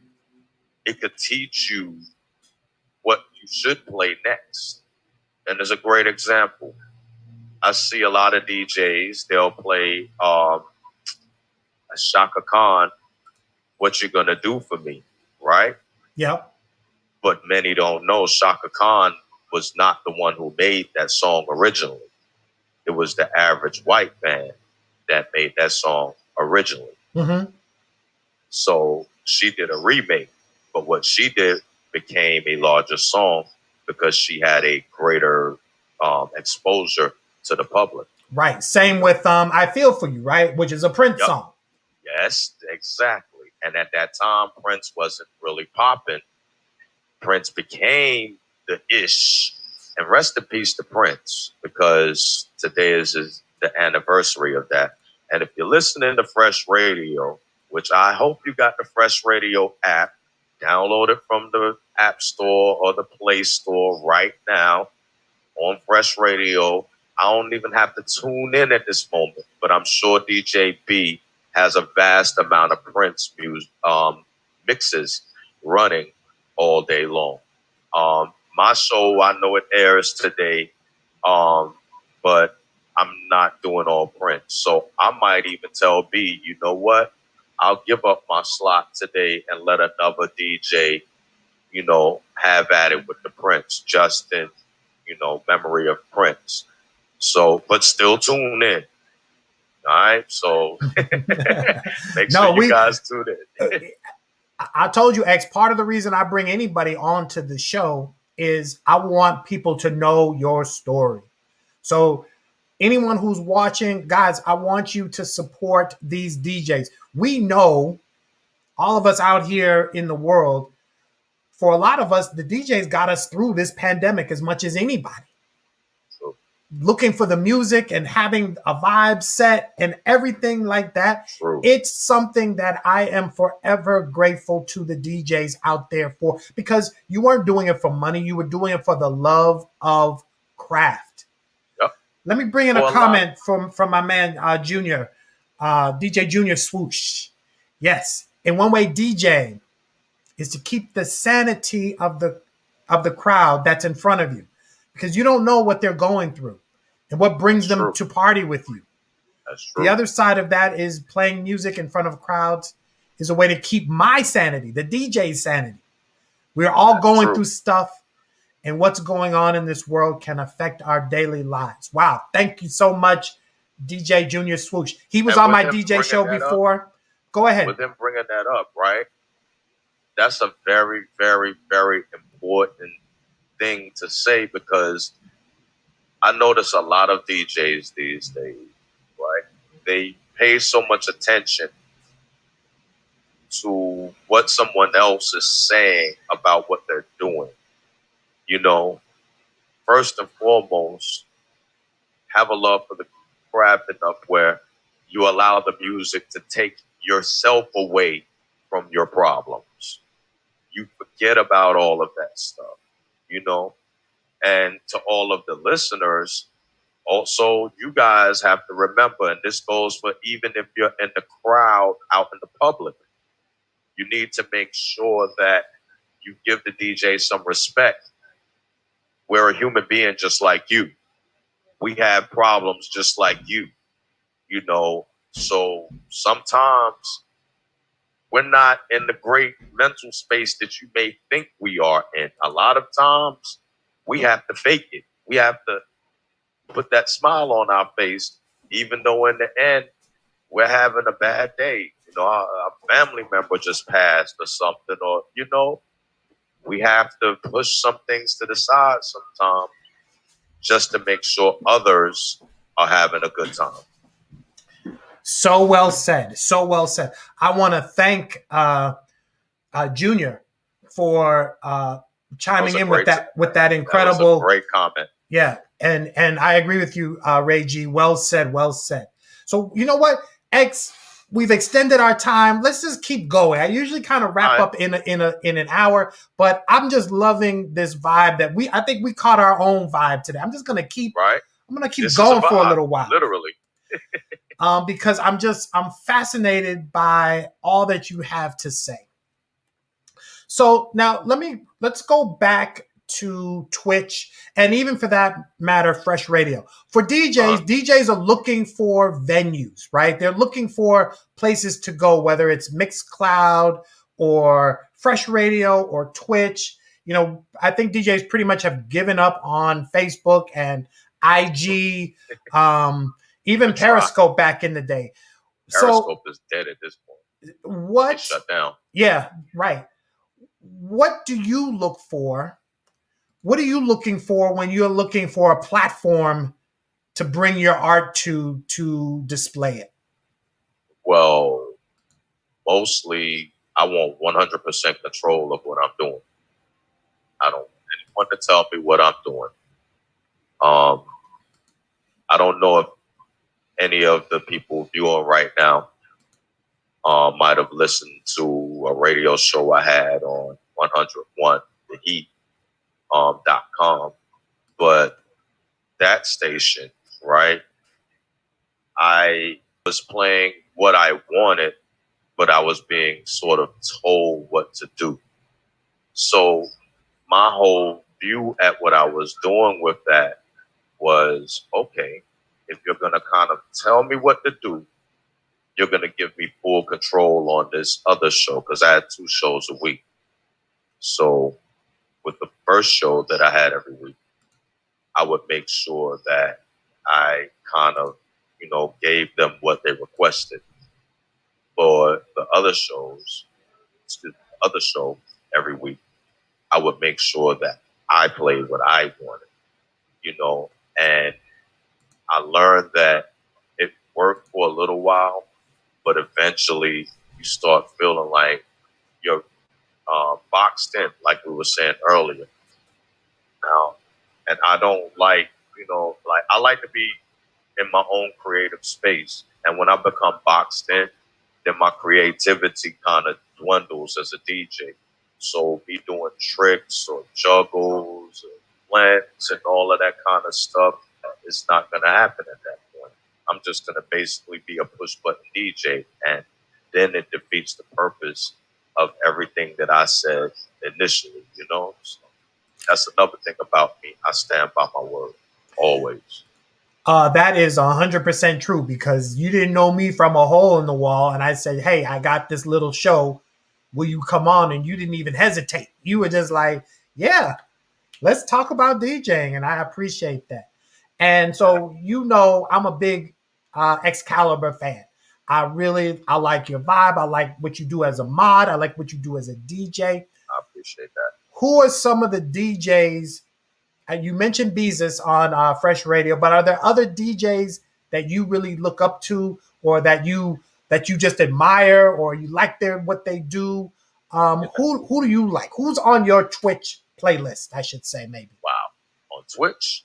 it could teach you what you should play next. And there's a great example. I see a lot of DJs, they'll play a Shaka Khan, What You Gonna Do For Me, right? Yep. But many don't know Shaka Khan was not the one who made that song originally. It was the Average White Band that made that song originally. Mm-hmm. So she did a remake, but what she did became a larger song because she had a greater exposure to the public. Right. Same with I Feel For You, right? Which is a Prince song. Yes, exactly. And at that time, Prince wasn't really popping. Prince became the ish. And rest in peace to Prince, because today is the anniversary of that. And if you're listening to Fresh Radio, which I hope you got the Fresh Radio app, download it from the App Store or the Play Store right now on Fresh Radio. I don't even have to tune in at this moment, but I'm sure DJ B has a vast amount of Prince music mixes running all day long. My show, I know it airs today, but I'm not doing all Prince. So I might even tell B, you know what? I'll give up my slot today and let another DJ, you know, have at it with the Prince, just in, you know, memory of Prince. So, but still tune in. All right. So make sure you guys tune in. I told you, X, part of the reason I bring anybody onto the show is I want people to know your story. So anyone who's watching, guys, I want you to support these DJs. We know, all of us out here in the world, for a lot of us, the DJs got us through this pandemic as much as anybody. True. Looking for the music and having a vibe set and everything like that. True. It's something that I am forever grateful to the DJs out there for, because you weren't doing it for money. You were doing it for the love of craft. Yep. Let me bring in a comment from my man, Junior, DJ Junior Swoosh. Yes. In one way, DJ is to keep the sanity of the crowd that's in front of you, because you don't know what they're going through and what brings them to party with you. That's true. The other side of that is playing music in front of crowds is a way to keep my sanity, the DJ's sanity. We're all going through stuff, and what's going on in this world can affect our daily lives. Wow. Thank you so much, DJ Junior Swoosh. He was on my DJ show before. Go ahead. With him bringing that up, right? That's a very, very, very important thing to say, because I notice a lot of DJs these days, right? They pay so much attention to what someone else is saying about what they're doing. You know, first and foremost, have a love for the craft enough where you allow the music to take yourself away from your problems. You forget about all of that stuff, you know? And to all of the listeners, also, you guys have to remember, and this goes for even if you're in the crowd out in the public, you need to make sure that you give the DJ some respect. We're a human being just like you. We have problems just like you, you know? So sometimes we're not in the great mental space that you may think we are in. A lot of times we have to fake it. We have to put that smile on our face, even though in the end we're having a bad day. You know, a family member just passed or something, or, you know, we have to push some things to the side sometimes just to make sure others are having a good time. So well said. So well said. I want to thank Junior for chiming in with that incredible. That was a great comment. Yeah, and I agree with you, Ray G. Well said. Well said. So you know what, X. We've extended our time. Let's just keep going. I usually kind of wrap up in an hour, but I'm just loving this vibe that I think we caught our own vibe today. I'm just gonna keep I'm gonna keep going for a little while. Literally. Because I'm fascinated by all that you have to say. So now let's go back to Twitch and even for that matter, Fresh Radio. For DJs are looking for venues, right? They're looking for places to go, whether it's Mixcloud or Fresh Radio or Twitch. You know, I think DJs pretty much have given up on Facebook and IG, even Periscope back in the day. Periscope is dead at this point. What? It's shut down. Yeah, right. What do you look for? What are you looking for when you're looking for a platform to bring your art to display it? Well, mostly I want 100% control of what I'm doing. I don't want anyone to tell me what I'm doing. I don't know if any of the people viewing right now might have listened to a radio show I had on 101 The Heat. .com, but that station, right? I was playing what I wanted, but I was being sort of told what to do. So my whole view at what I was doing with that was, okay, if you're going to kind of tell me what to do, you're going to give me full control on this other show, because I had 2 shows a week. So with the first show that I had every week, I would make sure that I kind of, gave them what they requested. For the other shows, the other show every week, I would make sure that I played what I wanted, and I learned that it worked for a little while, but eventually you start feeling like you're boxed in, like we were saying earlier. Now, and I don't like, I like to be in my own creative space. And when I become boxed in, then my creativity kind of dwindles as a DJ. So be doing tricks or juggles or blends and all of that kind of stuff is not going to happen at that point. I'm just going to basically be a push button DJ, and then it defeats the purpose of everything that I said initially, So that's another thing about me. I stand by my word, always. That is 100% true, because you didn't know me from a hole in the wall, and I said, hey, I got this little show. Will you come on? And you didn't even hesitate. You were just like, yeah, let's talk about DJing, and I appreciate that. And so, I'm a big Xcalibur fan. I like your vibe. I like what you do as a mod. I like what you do as a DJ. I appreciate that. Who are some of the DJs? You mentioned Beezus on Fresh Radio, but are there other DJs that you really look up to, or that you just admire, or you like what they do? Who do you like? Who's on your Twitch playlist? I should say, maybe. Wow, on Twitch,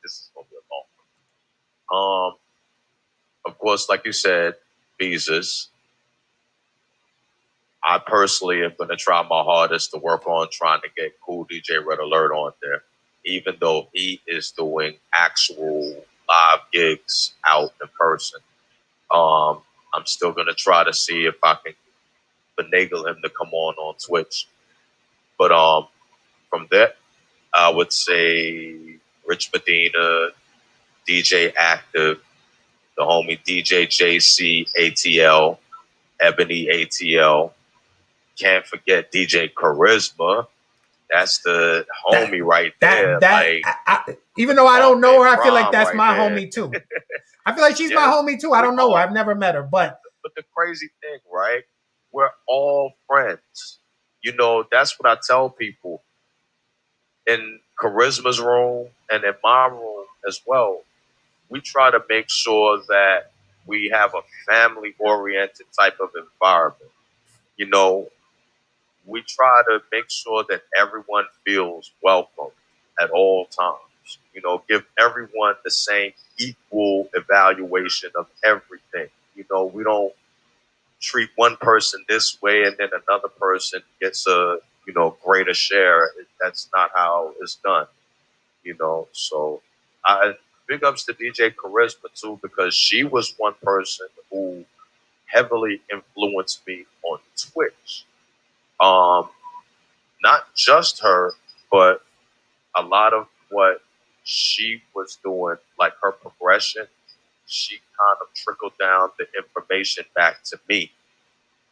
this is gonna be a long one. Of course, like you said, Beezus. I personally am going to try my hardest to work on trying to get Cool DJ Red Alert on there, even though he is doing actual live gigs out in person. I'm still going to try to see if I can finagle him to come on Twitch. But from there, I would say Rich Medina, DJ Active, the homie DJ JC ATL, Ebony ATL. Can't forget DJ Charisma. That's the homie right there. Even though I don't know her, I feel like that's my homie too. I feel like she's my homie too. I don't know her. I've never met her. But the crazy thing, right? We're all friends. That's what I tell people. In Charisma's room and in my room as well, we try to make sure that We have a family-oriented type of environment. You know, we try to make sure that everyone feels welcome at all times. You know, give everyone the same equal evaluation of everything. You know, we don't treat one person this way and then another person gets a, you know, greater share. That's not how it's done. You know, so I big ups to DJ Charisma too, because she was one person who heavily influenced me on Twitch. Um, Not just her, but a lot of what she was doing, like her progression, she kind of trickled down the information back to me.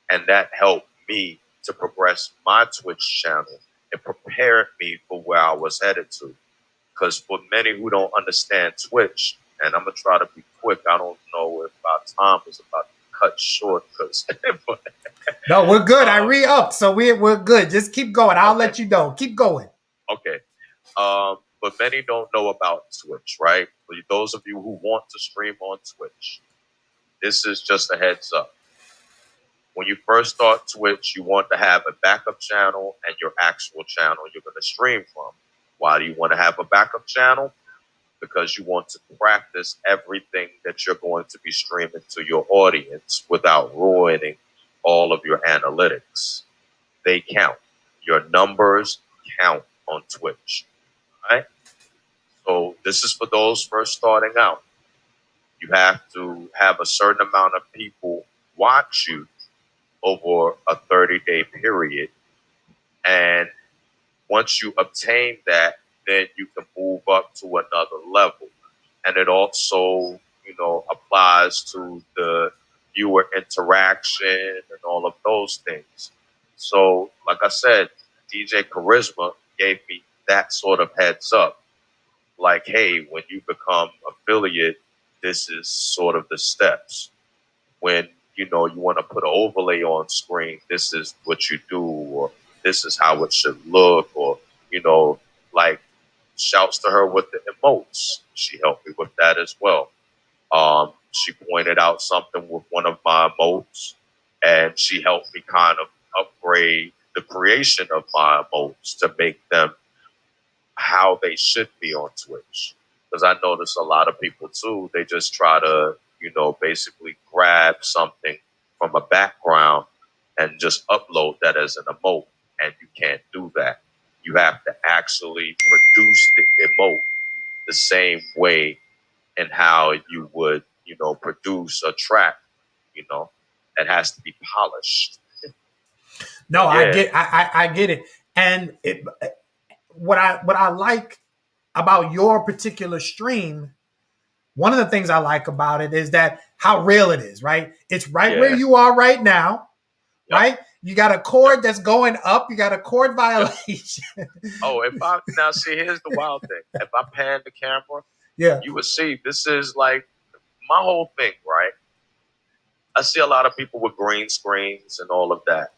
And that helped me to progress my Twitch channel and prepared me for where I was headed to. Because for many who don't understand Twitch, and I'm going to try to be quick, I don't know if our time is about to cut short. Because No, we're good. I re-upped, so we're good. Just keep going. I'll let you know. Keep going. Okay. But many don't know about Twitch, right? For those of you who want to stream on Twitch, this is just a heads up. When you first start Twitch, you want to have a backup channel and your actual channel you're going to stream from. Why do you want to have a backup channel? Because you want to practice everything that you're going to be streaming to your audience without ruining all of your analytics. They count. Your numbers count on Twitch. Right? So this is for those first starting out. You have to have a certain amount of people watch you over a 30-day period. And once you obtain that, then you can move up to another level. And it also, you know, applies to the viewer interaction and all of those things. So, like I said, DJ Charisma gave me that sort of heads up. Like, hey, when you become affiliate, this is sort of the steps. When, you know, you want to put an overlay on screen, this is what you do, or this is how it should look, or, you know, like, shouts to her with the emotes. She helped me with that as well. She pointed out something with one of my emotes, and she helped me kind of upgrade the creation of my emotes to make them how they should be on Twitch. Because I notice a lot of people too, they just try to, you know, basically grab something from a background and just upload that as an emote. And you can't do that. You have to actually produce the emote the same way and how you would, you know, produce a track. You know, it has to be polished. No, Yeah. I get it. And what I like about your particular stream, one of the things I like about it is that how real it is, right? It's right where Yeah. you are right now, Yep. right? You got a chord that's going up, you got a chord violation. Oh, if I now see, here's the wild thing. If I pan the camera, Yeah. you would see this is like my whole thing, right? I see a lot of people with green screens and all of that.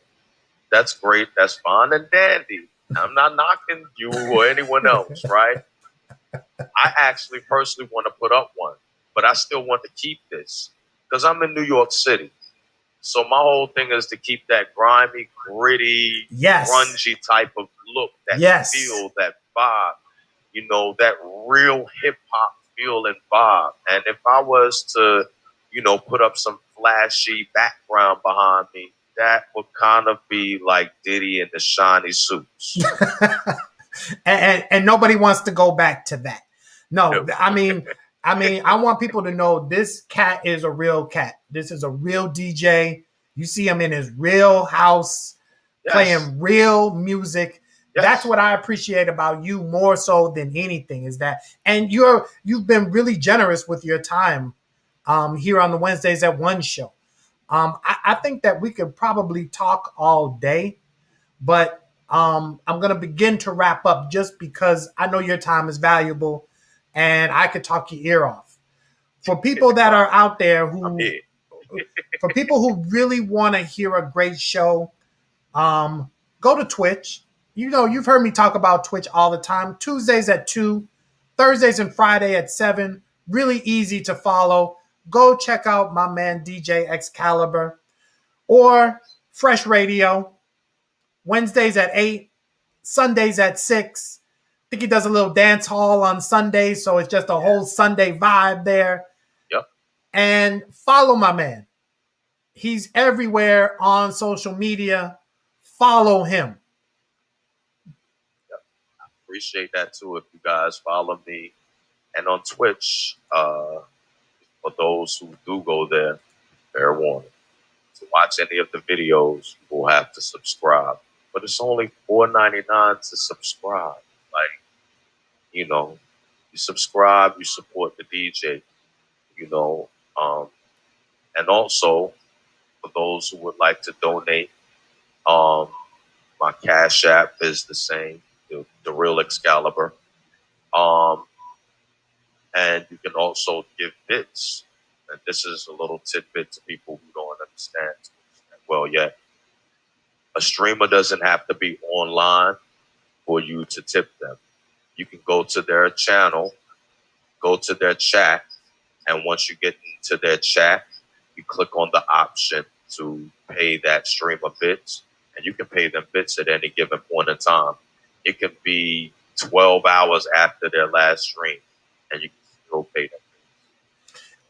That's great. That's fine and dandy. I'm not knocking you or anyone else, right? I actually personally want to put up one, but I still want to keep this because I'm in New York City. So my whole thing is to keep that grimy, gritty, Yes. grungy type of look, that Yes. feel, that vibe, you know, that real hip hop feel and vibe. And if I was to, you know, put up some flashy background behind me, that would kind of be like Diddy in the shiny suits. And nobody wants to go back to that. No, No. I want people to know this cat is a real cat. This is a real DJ. You see him in his real house, Yes. playing real music. Yes. That's what I appreciate about you more so than anything is that, and you've been really generous with your time here on the Wednesdays at One show. I think that we could probably talk all day, but I'm going to begin to wrap up just because I know your time is valuable and I could talk your ear off. For people that are out there for people who really want to hear a great show, go to Twitch. You know, you've heard me talk about Twitch all the time. Tuesdays at 2, Thursdays and Friday at 7. Really easy to follow. go check out my man DJ Xcalibur or Fresh Radio, Wednesdays at 8, Sundays at 6. I think he does a little dance hall on Sundays, so it's just a whole Sunday vibe there. Yep. And follow my man. He's everywhere on social media. Follow him. Yep. I appreciate that too. If you guys follow me, and on Twitch, for those who do go there, fair warning. To watch any of the videos, you will have to subscribe. But it's only $4.99 to subscribe. Like, you know, you subscribe, you support the DJ, you know. And also, for those who would like to donate, my Cash App is the same, the real Excalibur. And you can also give bits. And this is a little tidbit to people who don't understand well yet. A streamer doesn't have to be online for you to tip them. You can go to their channel, go to their chat, and once you get into their chat, you click on the option to pay that streamer bits, and you can pay them bits at any given point in time. It can be 12 hours after their last stream, and you can still pay them.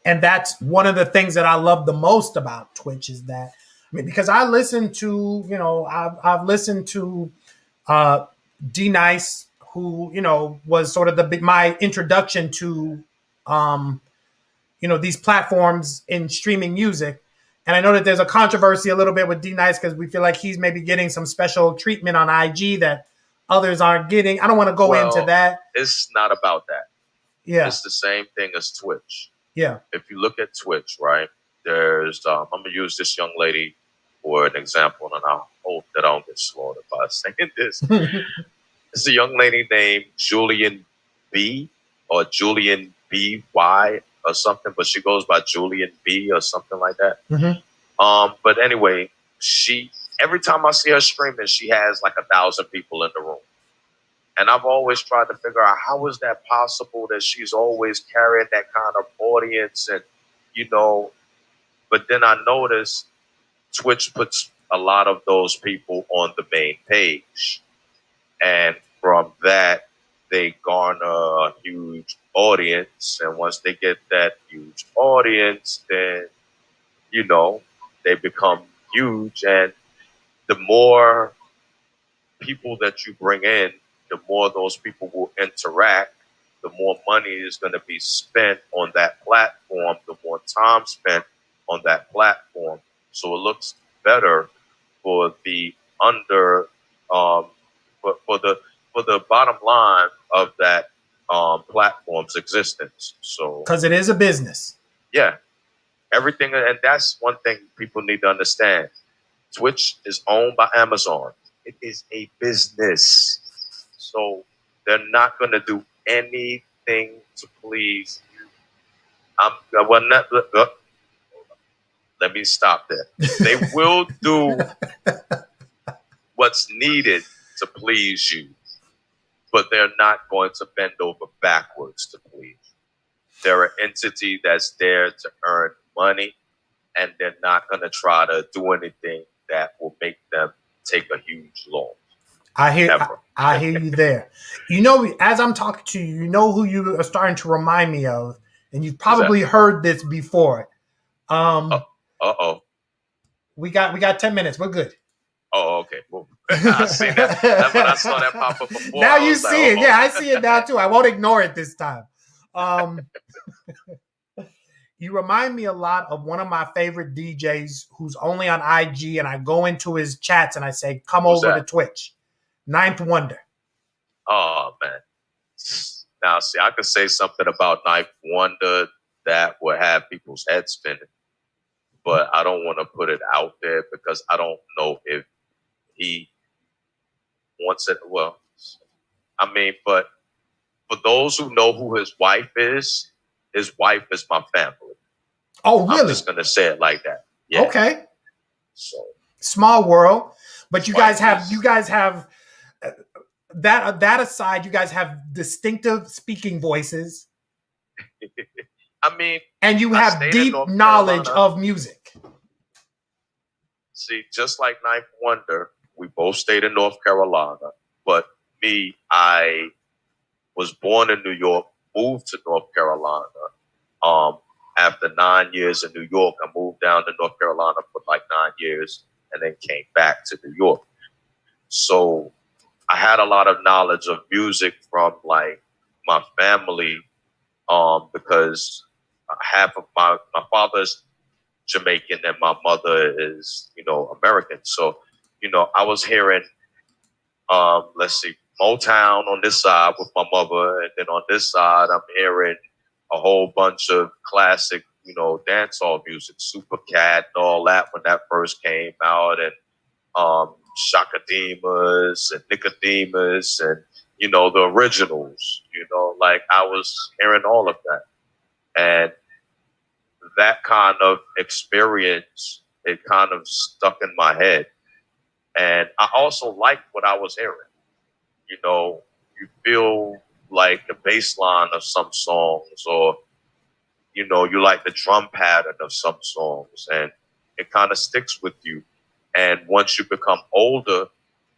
And that's one of the things that I love the most about Twitch is that, I mean, because I listen to, you know, I've listened to D Nice, who, you know, was sort of my introduction to, you know, these platforms in streaming music. And I know that there's a controversy a little bit with D Nice because we feel like he's maybe getting some special treatment on IG that others aren't getting. I don't want to go into that. It's not about that. Yeah. It's the same thing as Twitch. Yeah. If you look at Twitch, right, there's, I'm going to use this young lady for an example, and I hope that I don't get slaughtered by saying this. It's a young lady named Julian B or Julian B.Y. or something, but she goes by Julian B or something like that. Mm-hmm. But anyway, every time I see her streaming, she has like 1,000 people in the room. And I've always tried to figure out how is that possible that she's always carrying that kind of audience and, you know, but then I noticed Twitch puts a lot of those people on the main page. And from that, they garner a huge audience. And once they get that huge audience, then, you know, they become huge. And the more people that you bring in, the more those people will interact, the more money is going to be spent on that platform, the more time spent on that platform. So it looks better for the for the bottom line of that platform's existence. So because it is a business. Yeah, everything, and that's one thing people need to understand. Twitch is owned by Amazon. It is a business. So they're not going to do anything to please you. Let me stop there. They will do what's needed to please you, but they're not going to bend over backwards to please you. They're an entity that's there to earn money, and they're not going to try to do anything that will make them take a huge loss. I hear you there. You know, as I'm talking to you, you know who you are starting to remind me of, and you've probably heard this before. We got 10 minutes. We're good. Oh, okay. Well, I see that. That's when I saw that pop up before. Now you see it. Yeah, I see it now too. I won't ignore it this time. You remind me a lot of one of my favorite DJs who's only on IG, and I go into his chats and I say, "Come over to Twitch." Ninth Wonder. Oh man. Now see, I could say something about Ninth Wonder that would have people's heads spinning, but I don't want to put it out there because I don't know if he wants it. Well, I mean, but for those who know who his wife is my family. Oh, really? I'm just gonna say it like that. Yeah. Okay. So small world, but you guys have that aside, you guys have distinctive speaking voices. I mean, And you I have stayed in deep North knowledge Carolina. of music. See, just like Ninth Wonder, we both stayed in North Carolina. But me, I was born in New York, moved to North Carolina. After 9 years in New York, I moved down to North Carolina for like 9 years and then came back to New York. So I had a lot of knowledge of music from like my family, because half of my father's Jamaican and my mother is, American. So, I was hearing, let's see, Motown on this side with my mother, and then on this side, I'm hearing a whole bunch of classic, dancehall music, Super Cat and all that when that first came out, and Shaka Demus and Nicodemus and, the originals, like I was hearing all of that. And that kind of experience, it kind of stuck in my head. And I also liked what I was hearing. You feel like the bass line of some songs, or, you like the drum pattern of some songs, and it kind of sticks with you. And once you become older,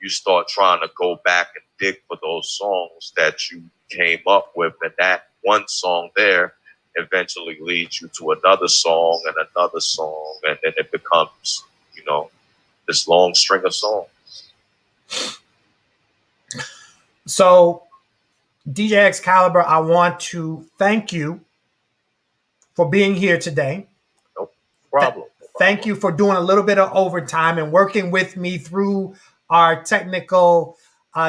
you start trying to go back and dig for those songs that you came up with. And that one song there eventually leads you to another song and another song. And then it becomes, this long string of songs. So, DJ Xcalibur, I want to thank you for being here today. No problem. Thank you for doing a little bit of overtime and working with me through our technical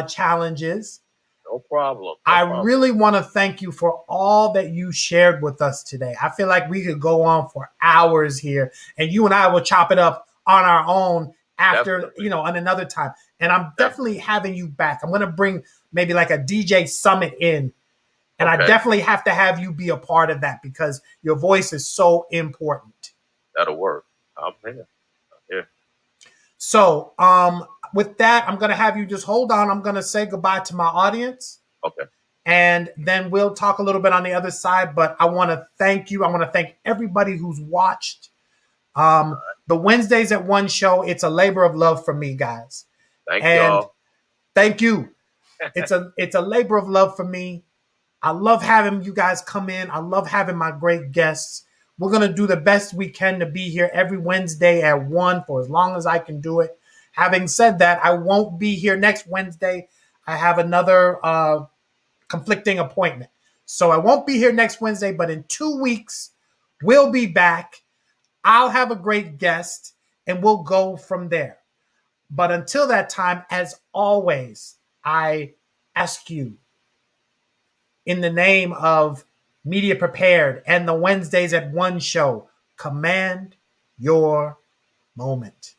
challenges. No problem. I really want to thank you for all that you shared with us today. I feel like we could go on for hours here, and you and I will chop it up on our own after, Definitely. On another time. And I'm definitely having you back. I'm going to bring maybe like a DJ summit in. And I definitely have to have you be a part of that because your voice is so important. That'll work. I'm here. So with that, I'm going to have you just hold on. I'm going to say goodbye to my audience. Okay. And then we'll talk a little bit on the other side. But I want to thank you. I want to thank everybody who's watched. The Wednesdays at One show, it's a labor of love for me, guys. Thank y'all. Thank you. It's a labor of love for me. I love having you guys come in. I love having my great guests. We're going to do the best we can to be here every Wednesday at 1 for as long as I can do it. Having said that, I won't be here next Wednesday. I have another conflicting appointment. So I won't be here next Wednesday, but in 2 weeks, we'll be back. I'll have a great guest, and we'll go from there. But until that time, as always, I ask you, in the name of Media Prepared and the Wednesdays at One show, command your moment.